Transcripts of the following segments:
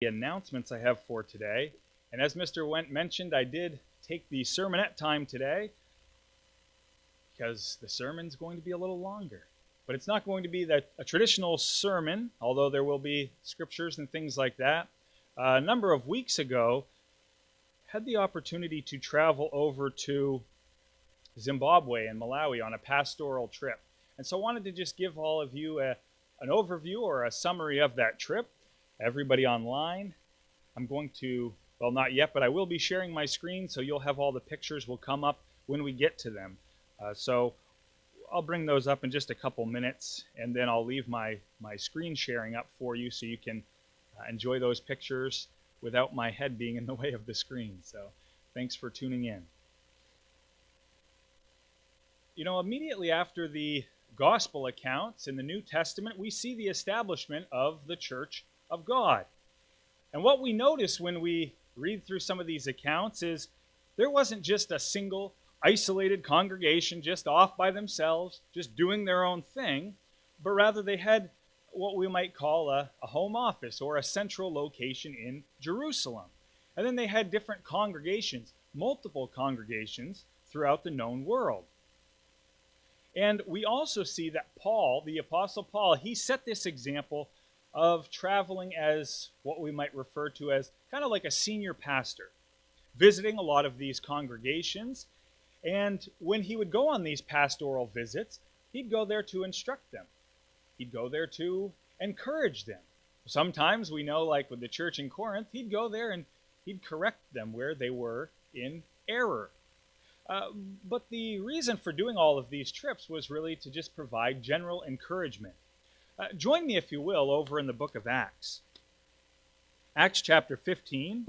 The announcements I have for today. And as Mr. Went mentioned, I did take the sermonette time today because the sermon's going to be a little longer. But it's not going to be a traditional sermon, although there will be scriptures and things like that. A number of weeks ago, had the opportunity to travel over to Zimbabwe and Malawi on a pastoral trip. And so I wanted to just give all of you an overview or a summary of that trip. Everybody online, I'm going to, well, not yet, but I will be sharing my screen, so you'll have all the pictures will come up when we get to them. So I'll bring those up in just a couple minutes, and then I'll leave my screen sharing up for you so you can enjoy those pictures without my head being in the way of the screen. So thanks for tuning in. You know, immediately after the gospel accounts in the New Testament, we see the establishment of the Church of God. And what we notice when we read through some of these accounts is there wasn't just a single isolated congregation just off by themselves, just doing their own thing, but rather they had what we might call a home office or a central location in Jerusalem. And then they had different congregations, multiple congregations throughout the known world. And we also see that Paul, the Apostle Paul, he set this example of traveling as what we might refer to as kind of like a senior pastor, visiting a lot of these congregations. And when he would go on these pastoral visits, he'd go there to instruct them. He'd go there to encourage them. Sometimes we know, like with the church in Corinth, he'd go there and he'd correct them where they were in error. But the reason for doing all of these trips was really to just provide general encouragement. Join me, if you will, over in the book of Acts. Acts chapter 15.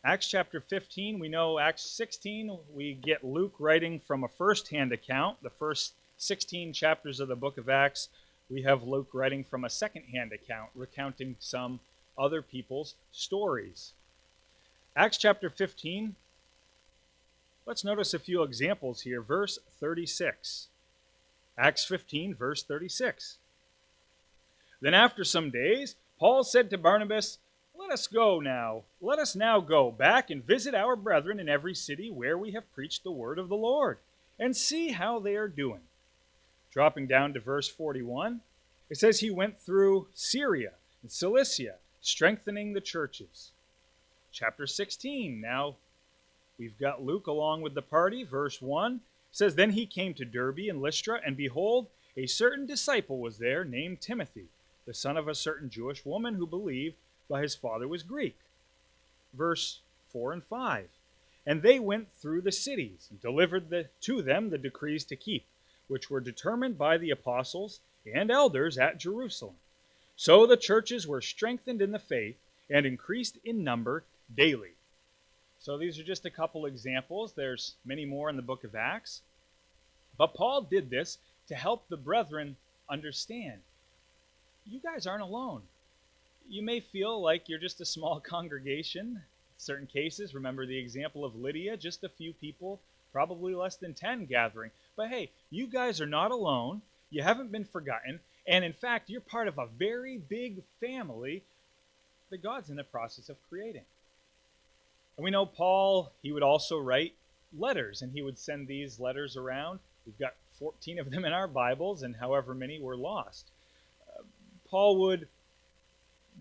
Acts chapter 15, we know Acts 16, we get Luke writing from a first-hand account. The first 16 chapters of the book of Acts, we have Luke writing from a second-hand account, recounting some other people's stories. Acts chapter 15, let's notice a few examples here. Verse 36. Acts 15, verse 36. Then after some days, Paul said to Barnabas, Let us now go back and visit our brethren in every city where we have preached the word of the Lord, and see how they are doing. Dropping down to verse 41, it says he went through Syria and Cilicia, strengthening the churches. Chapter 16, now we've got Luke along with the party. Verse 1 says, Then he came to Derbe and Lystra, and behold, a certain disciple was there named Timothy, the son of a certain Jewish woman who believed, but his father was Greek. Verse 4 and 5, And they went through the cities, and delivered to them the decrees to keep, which were determined by the apostles and elders at Jerusalem. So the churches were strengthened in the faith, and increased in number daily. So these are just a couple examples. There's many more in the book of Acts. But Paul did this to help the brethren understand. You guys aren't alone. You may feel like you're just a small congregation. In certain cases, remember the example of Lydia, just a few people, probably less than 10 gathering. But hey, you guys are not alone. You haven't been forgotten. And in fact, you're part of a very big family that God's in the process of creating. And we know Paul, he would also write letters, and he would send these letters around. We've got 14 of them in our Bibles, and however many were lost. Paul would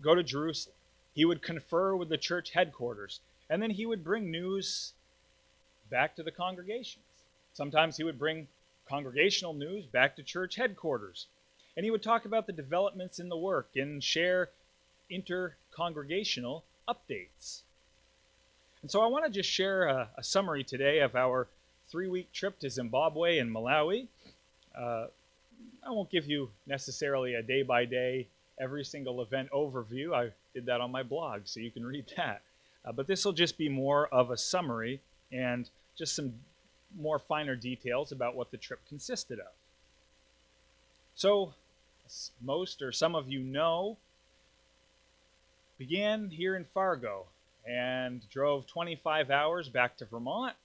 go to Jerusalem. He would confer with the church headquarters, and then he would bring news back to the congregations. Sometimes he would bring congregational news back to church headquarters, and he would talk about the developments in the work and share inter-congregational updates. And so I want to just share a summary today of our 3-week trip to Zimbabwe and Malawi. I won't give you necessarily a day-by-day, every single event overview. I did that on my blog, so you can read that. But this will just be more of a summary and just some more finer details about what the trip consisted of. So, as most or some of you know, began here in Fargo and drove 25 hours back to Vermont.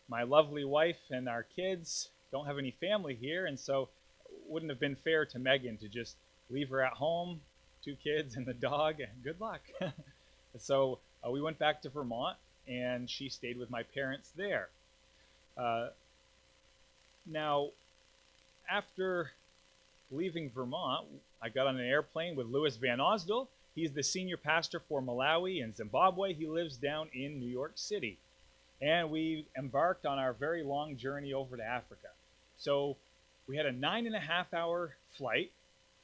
My lovely wife and our kids don't have any family here, and so it wouldn't have been fair to Megan to just leave her at home 2 kids and the dog. Good luck. So we went back to Vermont, and she stayed with my parents there. Now, after leaving Vermont, I got on an airplane with Lewis VanAusdle. He's the senior pastor for Malawi and Zimbabwe. He lives down in New York City. And we embarked on our very long journey over to Africa. So we had a 9.5-hour flight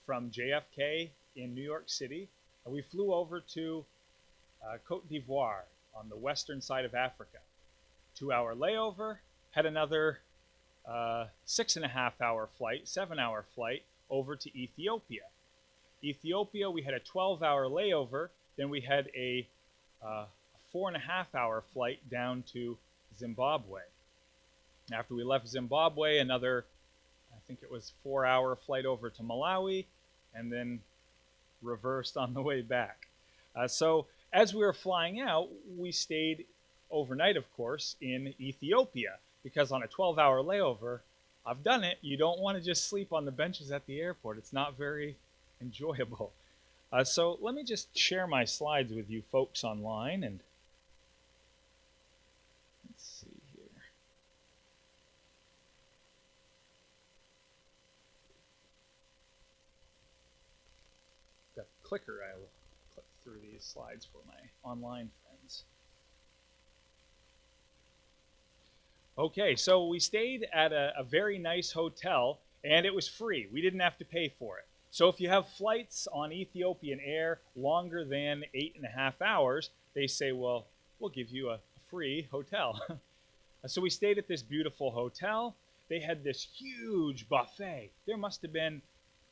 from JFK in New York City. And we flew over to Cote d'Ivoire on the western side of Africa. 2-hour layover, had another 6.5-hour flight, 7-hour flight over to Ethiopia. Ethiopia, we had a 12-hour layover. Then we had a 4.5-hour flight down to Zimbabwe. After we left Zimbabwe, another, I think it was 4-hour flight over to Malawi, and then reversed on the way back. So as we were flying out, we stayed overnight, of course, in Ethiopia, because on a 12-hour layover, I've done it. You don't want to just sleep on the benches at the airport. It's not very enjoyable. So let me just share my slides with you folks online, and let's see here. The clicker, I will click through these slides for my online friends. Okay, so we stayed at a very nice hotel, and it was free. We didn't have to pay for it. So if you have flights on Ethiopian Air longer than 8.5 hours, they say, well, we'll give you a free hotel. So we stayed at this beautiful hotel. They had this huge buffet. There must have been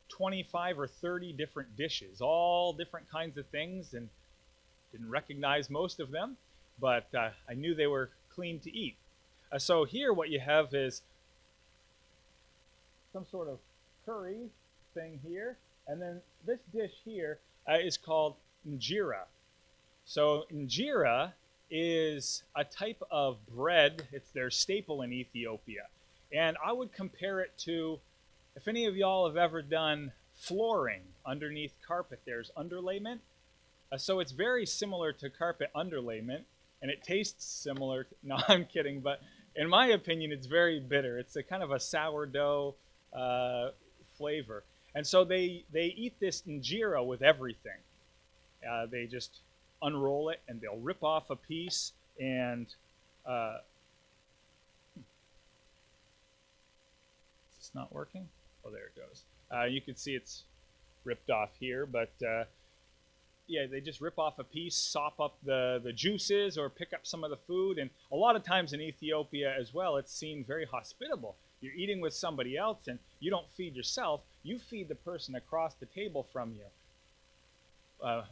25 or 30 different dishes, all different kinds of things, and didn't recognize most of them, but I knew they were clean to eat. So here what you have is some sort of curry thing here, and then this dish here is called injera. So injera is a type of bread. It's their staple in Ethiopia, and I would compare it to, if any of y'all have ever done flooring underneath carpet, there's underlayment. So it's very similar to carpet underlayment, and it tastes similar to, no, I'm kidding, but in my opinion, it's very bitter. It's a kind of a sourdough flavor. And so they eat this injera with everything. They just unroll it, and they'll rip off a piece, and is this not working? Oh, there it goes. You can see it's ripped off here, but yeah, they just rip off a piece, sop up the juices, or pick up some of the food. And a lot of times in Ethiopia as well, it's seen very hospitable. You're eating with somebody else, and you don't feed yourself. You feed the person across the table from you.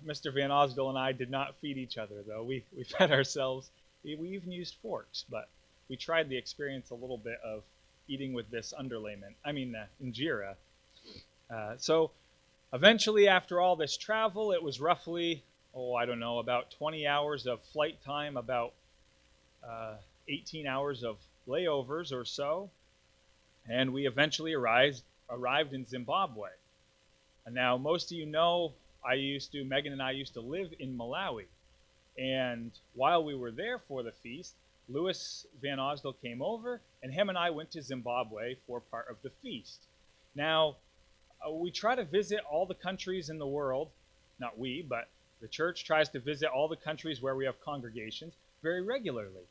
Mr. VanAusdle and I did not feed each other, though. We fed ourselves. We even used forks, but we tried the experience a little bit of eating with this underlayment. I mean, injera. So eventually, after all this travel, it was roughly, I don't know, about 20 hours of flight time, about 18 hours of layovers or so, and we eventually arrived in Zimbabwe. And now, most of you know, Megan and I used to live in Malawi, and while we were there for the feast, Lewis VanAusdle came over, and him and I went to Zimbabwe for part of the feast. Now, we try to visit all the countries in the world, not we, but the church tries to visit all the countries where we have congregations very regularly.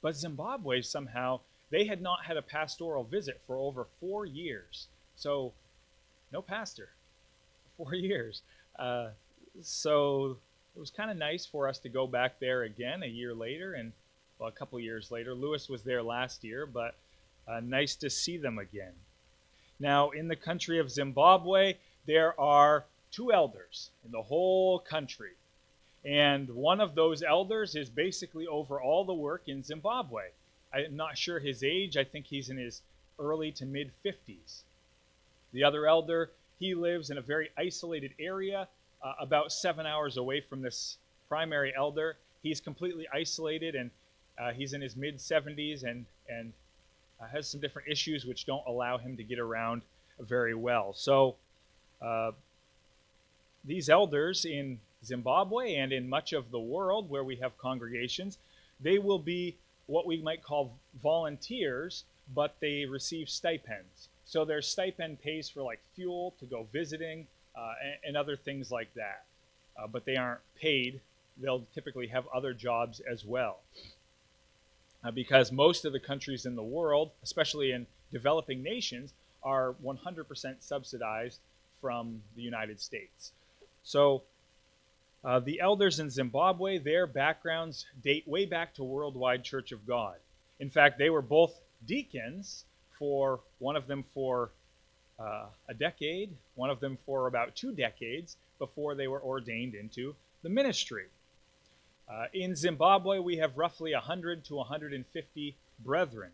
But Zimbabwe, somehow, they had not had a pastoral visit for over 4 years. So, no pastor for 4 years. So it was kind of nice for us to go back there again a year later, and a couple years later. Lewis was there last year, but nice to see them again. Now, in the country of Zimbabwe, there are 2 elders in the whole country. And one of those elders is basically over all the work in Zimbabwe. I'm not sure his age. I think he's in his early to mid-50s. The other elder, he lives in a very isolated area, about 7 hours away from this primary elder. He's completely isolated, and he's in his mid-70s and has some different issues which don't allow him to get around very well. So these elders in Zimbabwe and in much of the world where we have congregations, they will be what we might call volunteers, but they receive stipends. So their stipend pays for like fuel to go visiting and other things like that. But they aren't paid. They'll typically have other jobs as well. Because most of the countries in the world, especially in developing nations, are 100% subsidized from the United States. So the elders in Zimbabwe, their backgrounds date way back to Worldwide Church of God. In fact, they were both deacons, for one of them for a decade, one of them for about 2 decades before they were ordained into the ministry. In Zimbabwe, we have roughly 100 to 150 brethren,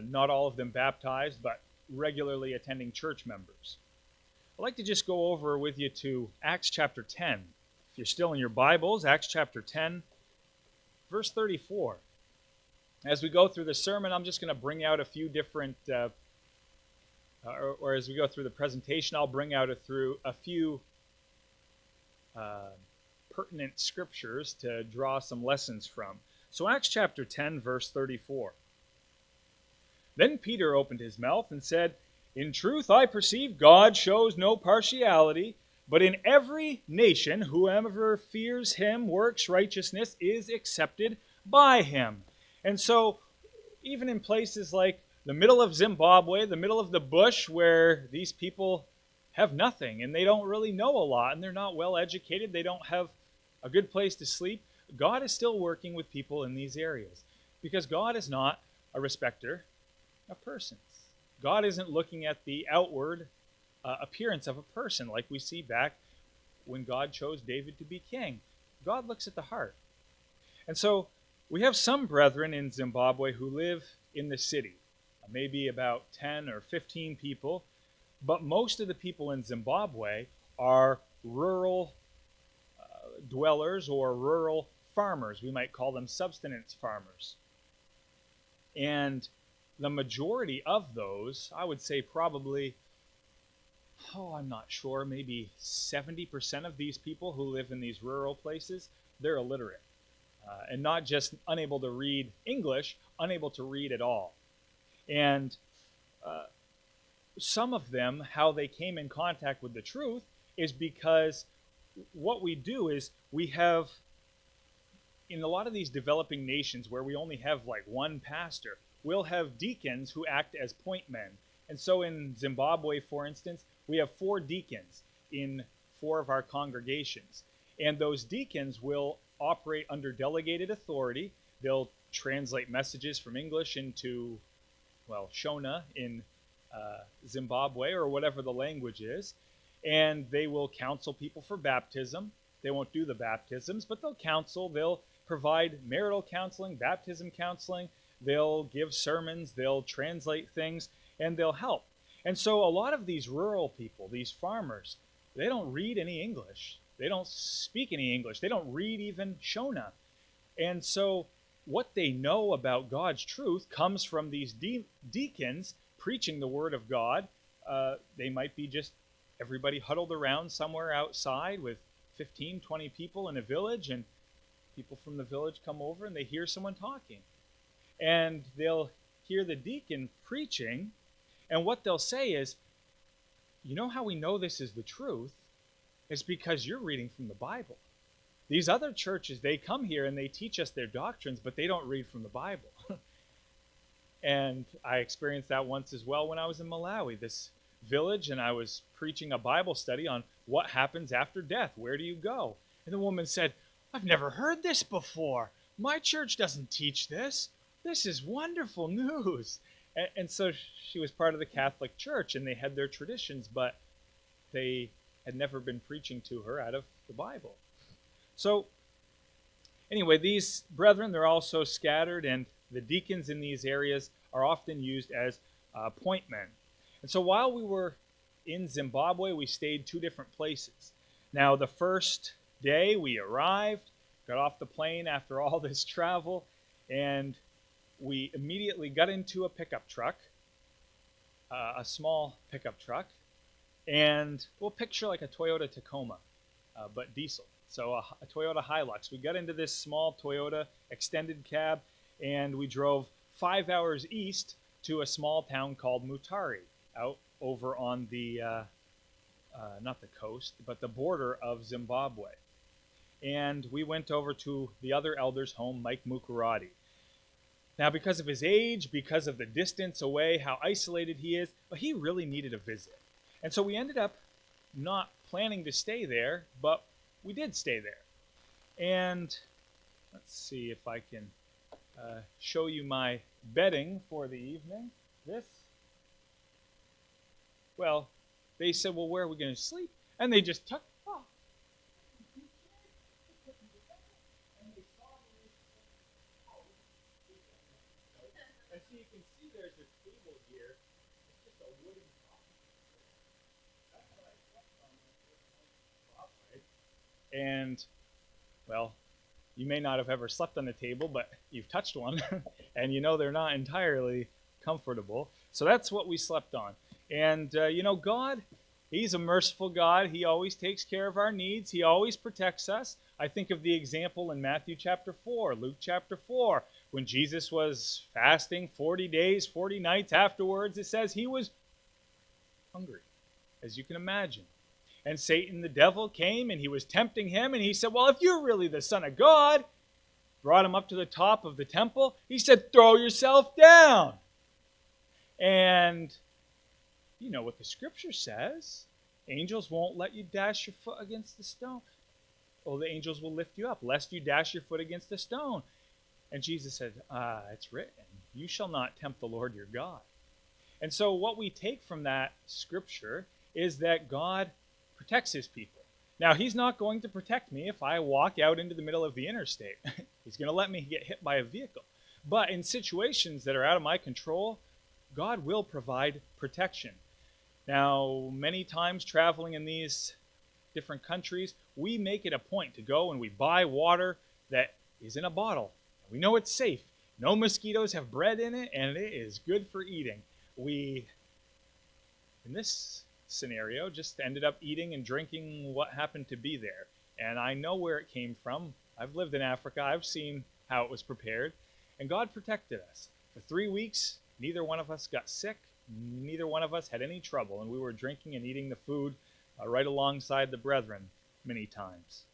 not all of them baptized, but regularly attending church members. I'd like to just go over with you to Acts chapter 10. If you're still in your Bibles, Acts chapter 10, verse 34. As we go through the sermon, I'm just going to bring out a few different, or as we go through the presentation, I'll bring out a few pertinent scriptures to draw some lessons from. So Acts chapter 10, verse 34. Then Peter opened his mouth and said, "In truth I perceive God shows no partiality, but in every nation whoever fears him works righteousness is accepted by him." And so even in places like the middle of Zimbabwe, the middle of the bush, where these people have nothing and they don't really know a lot and they're not well educated, they don't have a good place to sleep, God is still working with people in these areas, because God is not a respecter of persons. God isn't looking at the outward appearance of a person like we see back when God chose David to be king. God looks at the heart. And so we have some brethren in Zimbabwe who live in the city, maybe about 10 or 15 people, but most of the people in Zimbabwe are rural dwellers or rural farmers. We might call them subsistence farmers. And the majority of those, I would say probably, I'm not sure, maybe 70% of these people who live in these rural places, they're illiterate. And not just unable to read English, unable to read at all. And some of them, how they came in contact with the truth is because what we do is we have, in a lot of these developing nations where we only have like one pastor, we'll have deacons who act as point men. And so in Zimbabwe, for instance, we have 4 deacons in 4 of our congregations. And those deacons will operate under delegated authority. They'll translate messages from English into, Shona in Zimbabwe, or whatever the language is. And they will counsel people for baptism. They won't do the baptisms, but they'll counsel. They'll provide marital counseling, baptism counseling. They'll give sermons. They'll translate things, and they'll help. And so a lot of these rural people, these farmers, they don't read any English. They don't speak any English. They don't read even Shona. And so what they know about God's truth comes from these deacons preaching the word of God. They might be just everybody huddled around somewhere outside with 15, 20 people in a village, and people from the village come over and they hear someone talking. And they'll hear the deacon preaching, and what they'll say is, "You know how we know this is the truth? It's because you're reading from the Bible. These other churches, they come here and they teach us their doctrines, but they don't read from the Bible." And I experienced that once as well when I was in Malawi, this village, and I was preaching a Bible study on what happens after death. Where do you go? And the woman said, "I've never heard this before. My church doesn't teach this. This is wonderful news." And so she was part of the Catholic Church, and they had their traditions, but they had never been preaching to her out of the Bible. So anyway, these brethren, they're also scattered, and the deacons in these areas are often used as point men. And so while we were in Zimbabwe, we stayed 2 different places. Now, the first day we arrived, got off the plane after all this travel, and we immediately got into a pickup truck, a small pickup truck, and we'll picture like a Toyota Tacoma. but diesel. So a Toyota Hilux. We got into this small Toyota extended cab, and we drove 5 hours east to a small town called Mutare, out over on the, not the coast, but the border of Zimbabwe. And we went over to the other elder's home, Mike Mukurati. Now, because of his age, because of the distance away, how isolated he is, well, he really needed a visit. And so we ended up not planning to stay there, but we did stay there. And let's see if I can show you my bedding for the evening. Well, they said, well, where are we going to sleep? And they just tucked. And so you can see there's a table here. It's just a wooden coffee. That's what I slept on when I first went to Zimbabwe. And, well, you may not have ever slept on a table, but you've touched one, and you know they're not entirely comfortable. So that's what we slept on. And, God, He's a merciful God. He always takes care of our needs. He always protects us. I think of the example in Matthew chapter 4, Luke chapter 4, when Jesus was fasting 40 days, 40 nights afterwards. It says he was hungry, as you can imagine. And Satan, the devil, came and he was tempting him. And he said, well, if you're really the Son of God, brought him up to the top of the temple. He said, throw yourself down. And you know what the scripture says. Angels won't let you dash your foot against the stone. Well, the angels will lift you up, lest you dash your foot against the stone. And Jesus said, it's written, you shall not tempt the Lord your God. And so what we take from that scripture is that God protects his people. Now, he's not going to protect me if I walk out into the middle of the interstate. He's going to let me get hit by a vehicle. But in situations that are out of my control, God will provide protection. Now, many times traveling in these different countries, we make it a point to go and we buy water that is in a bottle. We know it's safe. No mosquitoes have bred in it, and it is good for eating. We, in this scenario, just ended up eating and drinking what happened to be there. And I know where it came from. I've lived in Africa. I've seen how it was prepared. And God protected us. For 3 weeks, neither one of us got sick. Neither one of us had any trouble. And we were drinking and eating the food right alongside the brethren many times.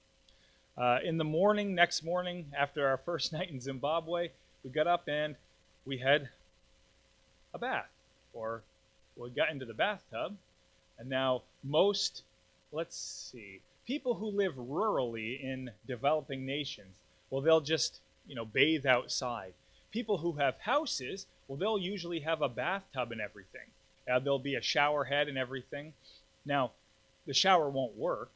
In the morning, next morning, after our first night in Zimbabwe, we got up and we had a bath. Or we got into the bathtub. And now most, people who live rurally in developing nations, well, they'll just, bathe outside. People who have houses, well, they'll usually have a bathtub and everything. There'll be a shower head and everything. Now, the shower won't work.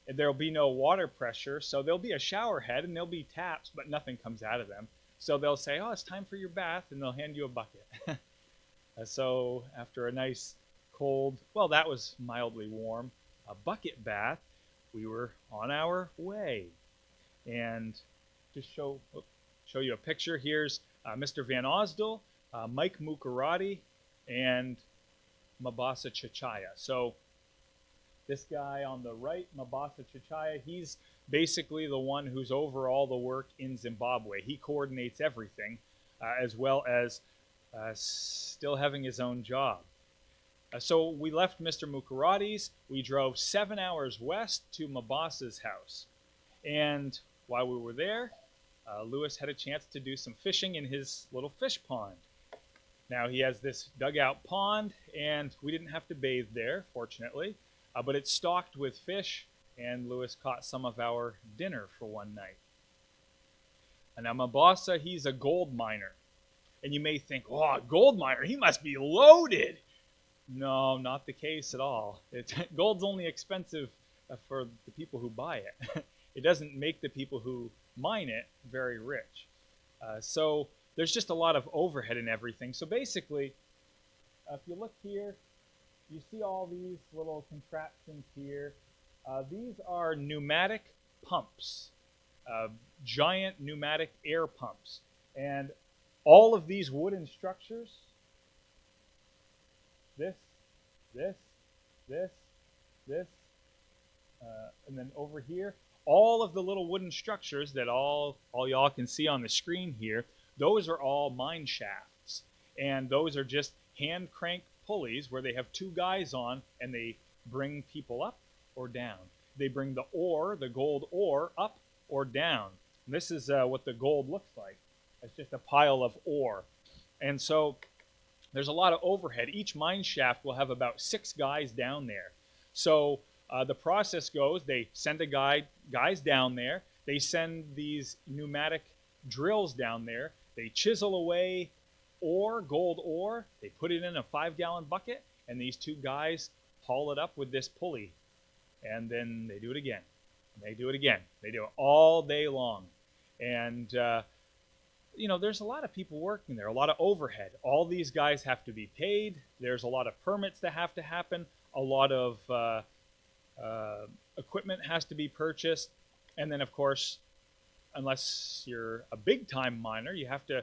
There'll be no water pressure, so there'll be a shower head and there'll be taps, but nothing comes out of them. So they'll say, oh, it's time for your bath, and they'll hand you a bucket. So after a nice cold, well, that was mildly warm, a bucket bath, we were on our way. And just show you a picture. Here's Mr. VanAusdle, Mike Mukurati, and Mabasa Chichaya. So this guy on the right, Mabasa Chichaya, he's basically the one who's over all the work in Zimbabwe. He coordinates everything, as well as still having his own job. So we left Mr. Mukurati's. We drove 7 hours west to Mabasa's house. And while we were there, Lewis had a chance to do some fishing in his little fish pond. Now he has this dugout pond, and we didn't have to bathe there, fortunately, but it's stocked with fish, and Lewis caught some of our dinner for one night. And now Mabasa, he's a gold miner. And you may think, oh, a gold miner, he must be loaded. No, not the case at all. Gold's only expensive for the people who buy it. It doesn't make the people who mine it very rich. So there's just a lot of overhead and everything. So basically, if you look here, you see all these little contraptions here. These are pneumatic pumps, giant pneumatic air pumps. And all of these wooden structures, this, And then over here, all of the little wooden structures that all y'all can see on the screen here, those are all mine shafts. And those are just hand crank pulleys where they have two guys on and they bring people up or down. They bring the ore, the gold ore, up or down. And this is what the gold looks like. It's just a pile of ore. And so there's a lot of overhead. Each mine shaft will have about 6 guys down there. So the process goes, they send guys down there. They send these pneumatic drills down there. They chisel away ore, gold ore. They put it in a 5-gallon bucket, and these 2 guys haul it up with this pulley. And then they do it again. And they do it again. They do it all day long. And, there's a lot of people working there, a lot of overhead. All these guys have to be paid. There's a lot of permits that have to happen. A lot of equipment has to be purchased. And then, of course, unless you're a big-time miner, you have to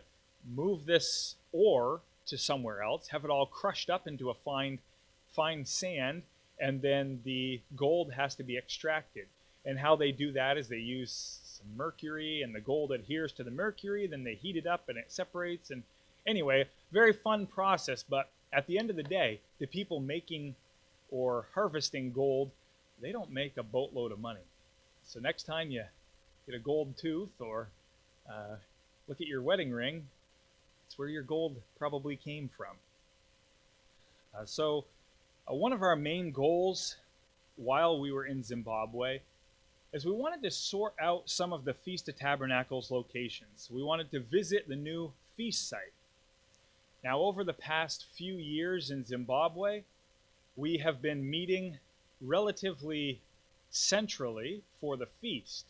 move this ore to somewhere else, have it all crushed up into a fine sand, and then the gold has to be extracted. And how they do that is they use some mercury, and the gold adheres to the mercury, then they heat it up and it separates. And anyway, very fun process, but at the end of the day, the people making or harvesting gold, they don't make a boatload of money. So next time you get a gold tooth or look at your wedding ring, it's where your gold probably came from. So one of our main goals while we were in Zimbabwe is we wanted to sort out some of the Feast of Tabernacles locations. We wanted to visit the new feast site. Now, over the past few years in Zimbabwe, we have been meeting relatively centrally for the feast.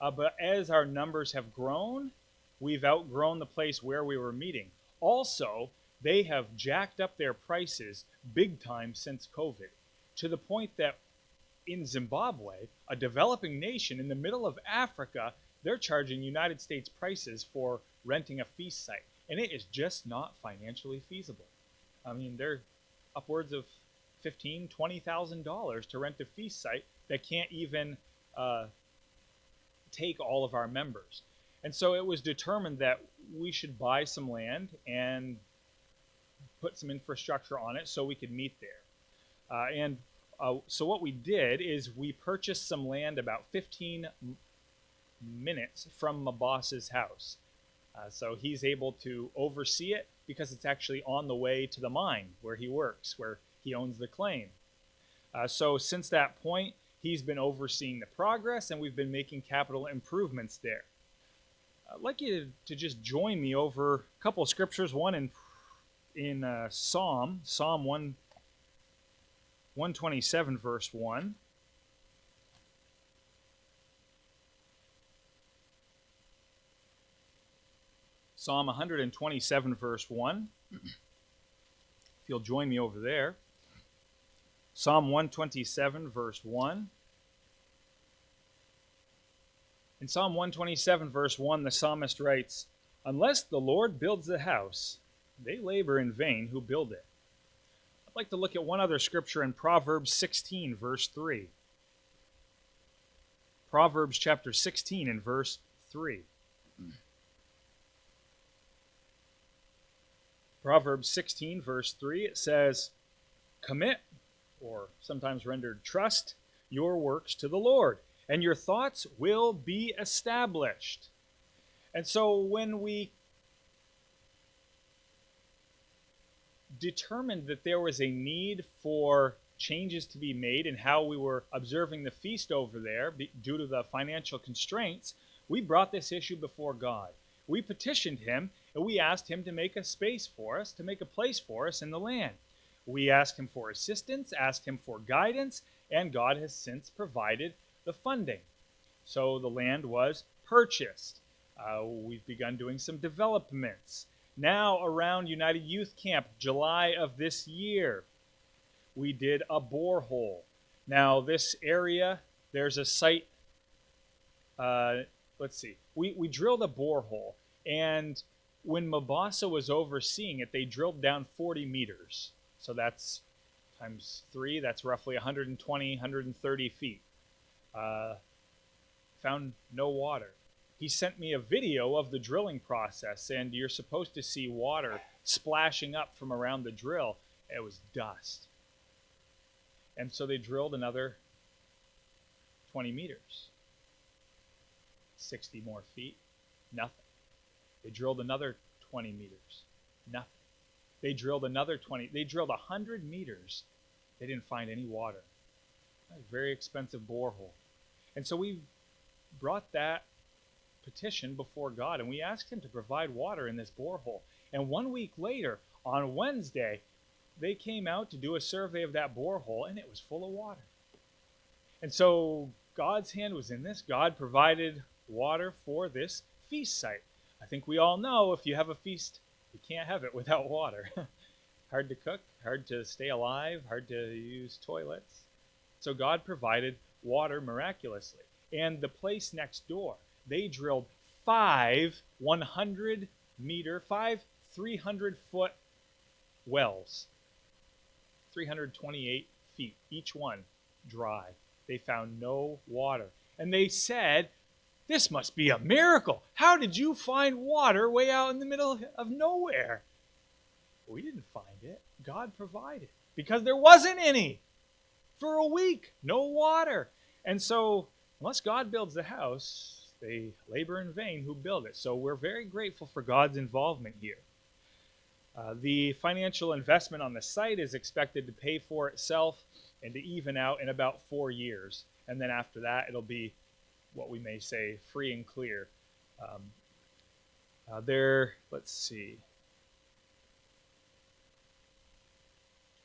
But as our numbers have grown, we've outgrown the place where we were meeting. Also, they have jacked up their prices big time since COVID, to the point that in Zimbabwe, a developing nation in the middle of Africa, they're charging United States prices for renting a feast site. And it is just not financially feasible. I mean, they're upwards of $15,000, $20,000 to rent a feast site that can't even take all of our members. And so it was determined that we should buy some land and put some infrastructure on it so we could meet there. So what we did is we purchased some land about 15 minutes from my boss's house. So he's able to oversee it because it's actually on the way to the mine where he works, where he owns the claim. So since that point, he's been overseeing the progress, and we've been making capital improvements there. I'd like you to just join me over a couple of scriptures, one in Psalm 127, verse 1. Psalm 127, verse 1. If you'll join me over there. Psalm 127, verse 1. In Psalm 127, verse 1, the psalmist writes, "Unless the Lord builds the house, they labor in vain who build it." I'd like to look at one other scripture in Proverbs 16, verse 3. Proverbs chapter 16 and verse 3. Proverbs 16, verse 3, it says, "Commit," or sometimes rendered trust, "your works to the Lord, and your thoughts will be established." And so when we determined that there was a need for changes to be made in how we were observing the feast over there due to the financial constraints, we brought this issue before God. We petitioned him, and we asked him to make a space for us, to make a place for us in the land. We asked him for assistance, asked him for guidance, and God has since provided the funding. So the land was purchased. We've begun doing some developments. Now around United Youth Camp, July of this year, we did a borehole. Now this area, there's a site, let's see, we drilled a borehole, and when Mabasa was overseeing it, they drilled down 40 meters. So that's times 3, that's roughly 120, 130 feet. Found no water. He sent me a video of the drilling process, and you're supposed to see water splashing up from around the drill. It was dust. And so they drilled another 20 meters. 60 more feet, nothing. They drilled another 20 meters, nothing. They drilled another 20. They drilled 100 meters. They didn't find any water. A very expensive borehole. And so we brought that petition before God, and we asked him to provide water in this borehole. And 1 week later, on Wednesday, they came out to do a survey of that borehole, and it was full of water. And so God's hand was in this. God provided water for this feast site. I think we all know if you have a feast, you can't have it without water. Hard to cook, hard to stay alive, hard to use toilets. So God provided water miraculously. And the place next door, they drilled 5 300-foot wells, 328 feet, each one dry. They found no water. And they said, this must be a miracle. How did you find water way out in the middle of nowhere? We didn't find it. God provided. Because there wasn't any. For a week, no water. And so, unless God builds the house, they labor in vain who build it. So we're very grateful for God's involvement here. The financial investment on the site is expected to pay for itself and to even out in about 4 years. And then after that, it'll be what we may say free and clear. Let's see.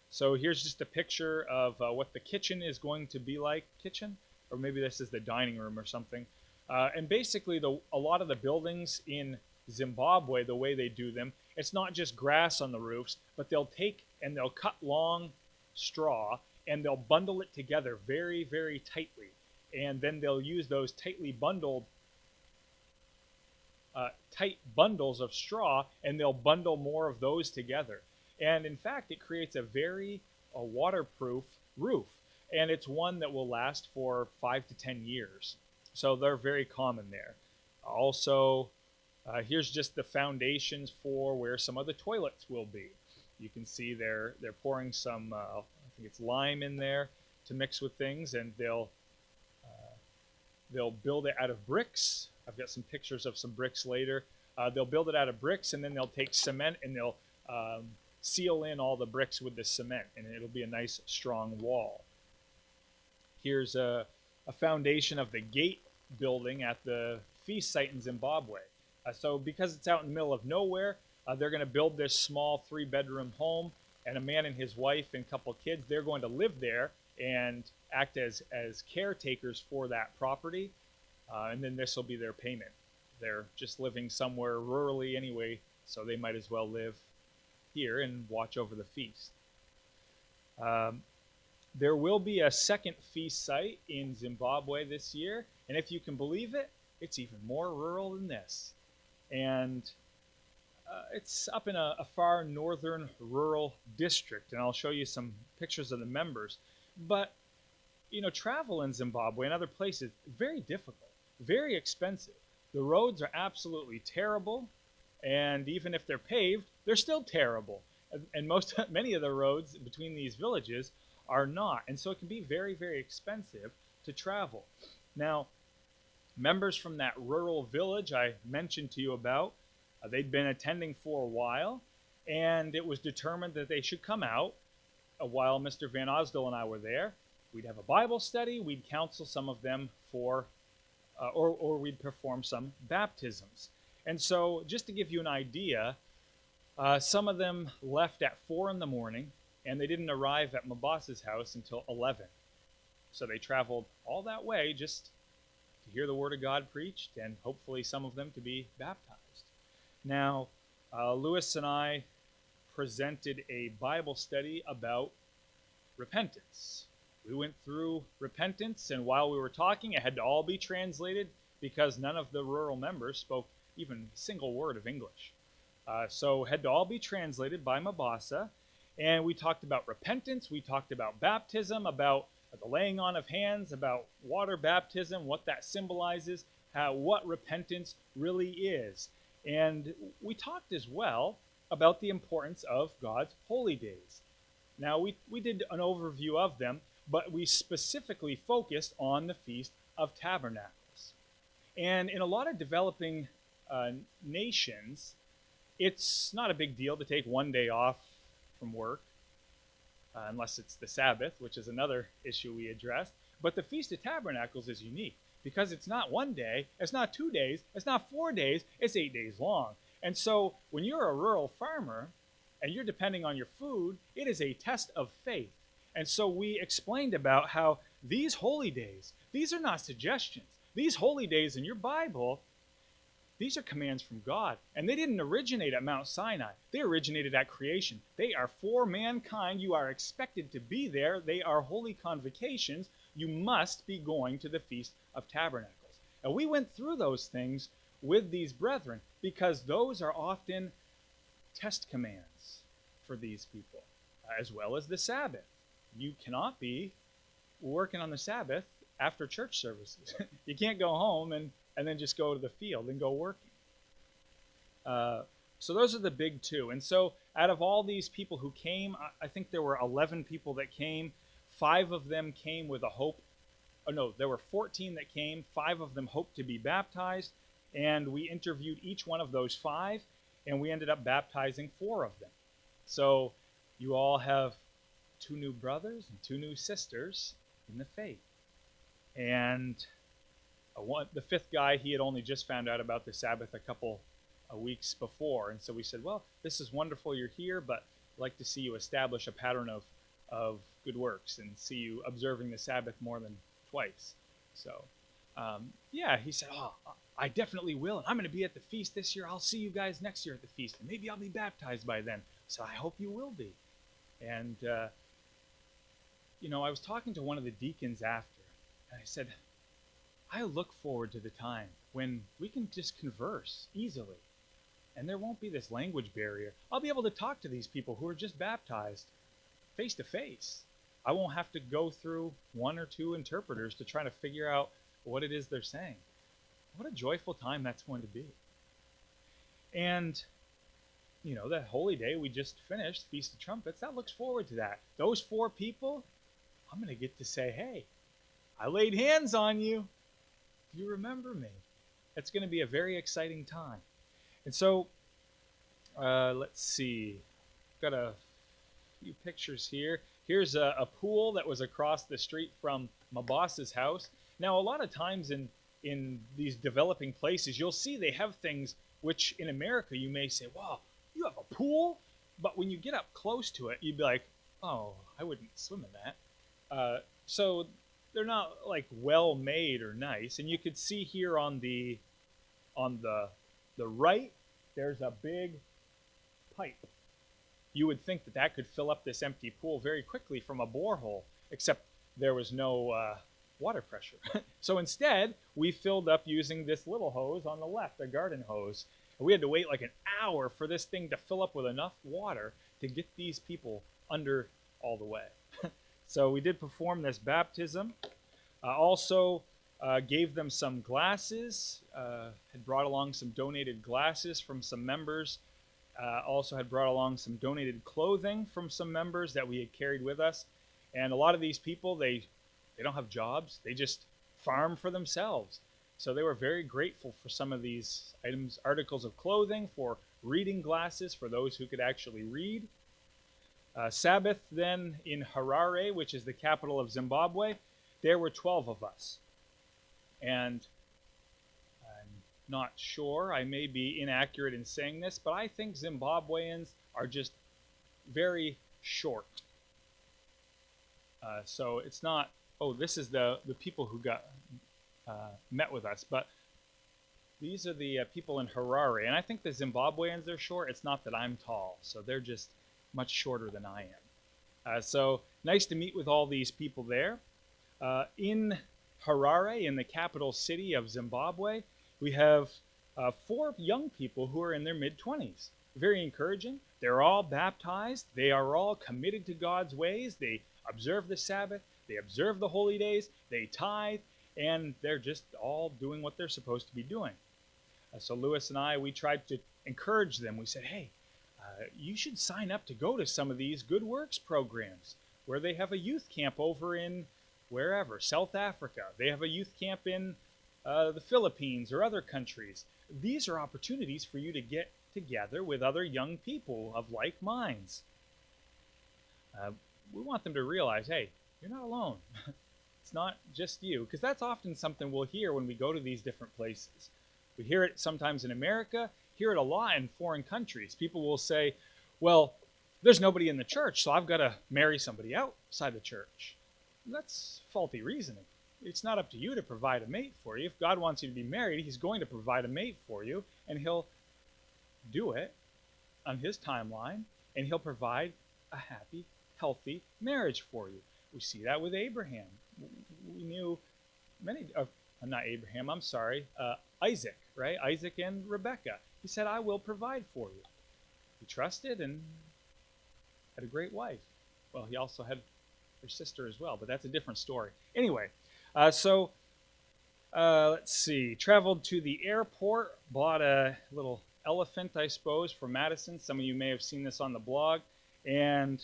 So here's just a picture of what the kitchen is going to be like. Kitchen? Or maybe this is the dining room or something. And basically, a lot of the buildings in Zimbabwe, the way they do them, it's not just grass on the roofs, but they'll take and they'll cut long straw and they'll bundle it together very, very tightly. And then they'll use those tightly bundled, tight bundles of straw, and they'll bundle more of those together. And in fact, it creates a very waterproof roof. And it's one that will last for 5 to 10 years. So they're very common there. Also, here's just the foundations for where some of the toilets will be. You can see they're pouring some, I think it's lime in there to mix with things, and they'll build it out of bricks. I've got some pictures of some bricks later. They'll build it out of bricks, and then they'll take cement and they'll seal in all the bricks with the cement, and it'll be a nice strong wall. Here's a foundation of the gate building at the feast site in Zimbabwe. So because it's out in the middle of nowhere, they're going to build this small 3-bedroom home, and a man and his wife and a couple kids, they're going to live there and act as caretakers for that property, and then this will be their payment. They're just living somewhere rurally anyway, so they might as well live here and watch over the feast. There will be a second feast site in Zimbabwe this year, and if you can believe it, it's even more rural than this. And it's up in a far northern rural district, and I'll show you some pictures of the members. But, travel in Zimbabwe and other places, very difficult, very expensive. The roads are absolutely terrible, and even if they're paved, they're still terrible. And many of the roads between these villages are not. And so it can be very, very expensive to travel. Now, members from that rural village I mentioned to you about, they'd been attending for a while, and it was determined that they should come out while Mr. VanAusdle and I were there. We'd have a Bible study, we'd counsel some of them for, or we'd perform some baptisms. And so, just to give you an idea, some of them left at 4 in the morning, and they didn't arrive at my boss's house until 11. So they traveled all that way just to hear the Word of God preached, and hopefully some of them to be baptized. Now, Lewis and I presented a Bible study about repentance. We went through repentance, and while we were talking, it had to all be translated because none of the rural members spoke even a single word of English. So it had to all be translated by Mabasa, and we talked about repentance, we talked about baptism, about the laying on of hands, about water baptism, what that symbolizes, what repentance really is. And we talked as well about the importance of God's holy days. Now, we did an overview of them, but we specifically focused on the Feast of Tabernacles. And in a lot of developing nations, it's not a big deal to take one day off from work, unless it's the Sabbath, which is another issue we addressed. But the Feast of Tabernacles is unique because it's not one day, it's not 2 days, it's not 4 days, it's 8 days long. And so when you're a rural farmer and you're depending on your food, it is a test of faith. And so we explained about how these holy days, these are not suggestions. These holy days in your Bible, these are commands from God. And they didn't originate at Mount Sinai. They originated at creation. They are for mankind. You are expected to be there. They are holy convocations. You must be going to the Feast of Tabernacles. And we went through those things with these brethren because those are often test commands for these people, as well as the Sabbath. You cannot be working on the Sabbath after church services. You can't go home and then just go to the field and go working. So those are the big two. And so out of all these people who came, I think there were 11 people that came. 5 of them came with a hope. Oh no, there were 14 that came. 5 of them hoped to be baptized. And we interviewed each one of those 5, and we ended up baptizing 4 of them. So you all have 2 new brothers and 2 new sisters in the faith. And the 5th guy, he had only just found out about the Sabbath a couple of weeks before. And so we said, well, this is wonderful you're here, but I'd like to see you establish a pattern of good works and see you observing the Sabbath more than twice. So, yeah, he said, oh, I definitely will. And I'm going to be at the feast this year. I'll see you guys next year at the feast. And maybe I'll be baptized by then. So I hope you will be. And, I was talking to one of the deacons after, and I said, I look forward to the time when we can just converse easily. And there won't be this language barrier. I'll be able to talk to these people who are just baptized face to face. I won't have to go through 1 or 2 interpreters to try to figure out what it is they're saying. What a joyful time that's going to be. And, that holy day we just finished, Feast of Trumpets, that looks forward to that. Those 4 people, I'm going to get to say, hey, I laid hands on you. Do you remember me? It's going to be a very exciting time. And so, let's see. Got a few pictures here. Here's a pool that was across the street from my boss's house. Now, a lot of times in these developing places, you'll see they have things which in America you may say, wow, you have a pool? But when you get up close to it, you'd be like, oh, I wouldn't swim in that. So they're not like well made or nice. And you could see here on the right, there's a big pipe. You would think that could fill up this empty pool very quickly from a borehole, except there was no water pressure. So instead, we filled up using this little hose on the left, a garden hose. And we had to wait like an hour for this thing to fill up with enough water to get these people under all the way. So we did perform this baptism. Also gave them some glasses, had brought along some donated glasses from some members. Also had brought along some donated clothing from some members that we had carried with us. And a lot of these people, they don't have jobs. They just farm for themselves. So they were very grateful for some of these items, articles of clothing, for reading glasses for those who could actually read. Sabbath then in Harare, which is the capital of Zimbabwe, there were 12 of us. And I'm not sure, I may be inaccurate in saying this, but I think Zimbabweans are just very short. So it's not, this is the people who got met with us, but these are the people in Harare. And I think the Zimbabweans are short. It's not that I'm tall, so they're just much shorter than I am. So nice to meet with all these people there. In Harare, in the capital city of Zimbabwe, we have 4 young people who are in their mid-20s. Very encouraging. They're all baptized. They are all committed to God's ways. They observe the Sabbath. They observe the holy days, they tithe, and they're just all doing what they're supposed to be doing. So Lewis and I, we tried to encourage them. We said, hey, you should sign up to go to some of these good works programs where they have a youth camp over in wherever, South Africa. They have a youth camp in the Philippines or other countries. These are opportunities for you to get together with other young people of like minds. We want them to realize, hey, you're not alone. It's not just you, because that's often something we'll hear when we go to these different places. We hear it sometimes in America, hear it a lot in foreign countries. People will say, well, there's nobody in the church, so I've got to marry somebody outside the church. That's faulty reasoning. It's not up to you to provide a mate for you. If God wants you to be married, he's going to provide a mate for you, and he'll do it on his timeline, and he'll provide a happy, healthy marriage for you. We see that with Abraham. We knew many, not Abraham, I'm sorry, Isaac, right? Isaac and Rebekah. He said, I will provide for you. He trusted and had a great wife. Well, he also had her sister as well, but that's a different story. Anyway, let's see. Traveled to the airport, bought a little elephant, I suppose, for Madison. Some of you may have seen this on the blog. And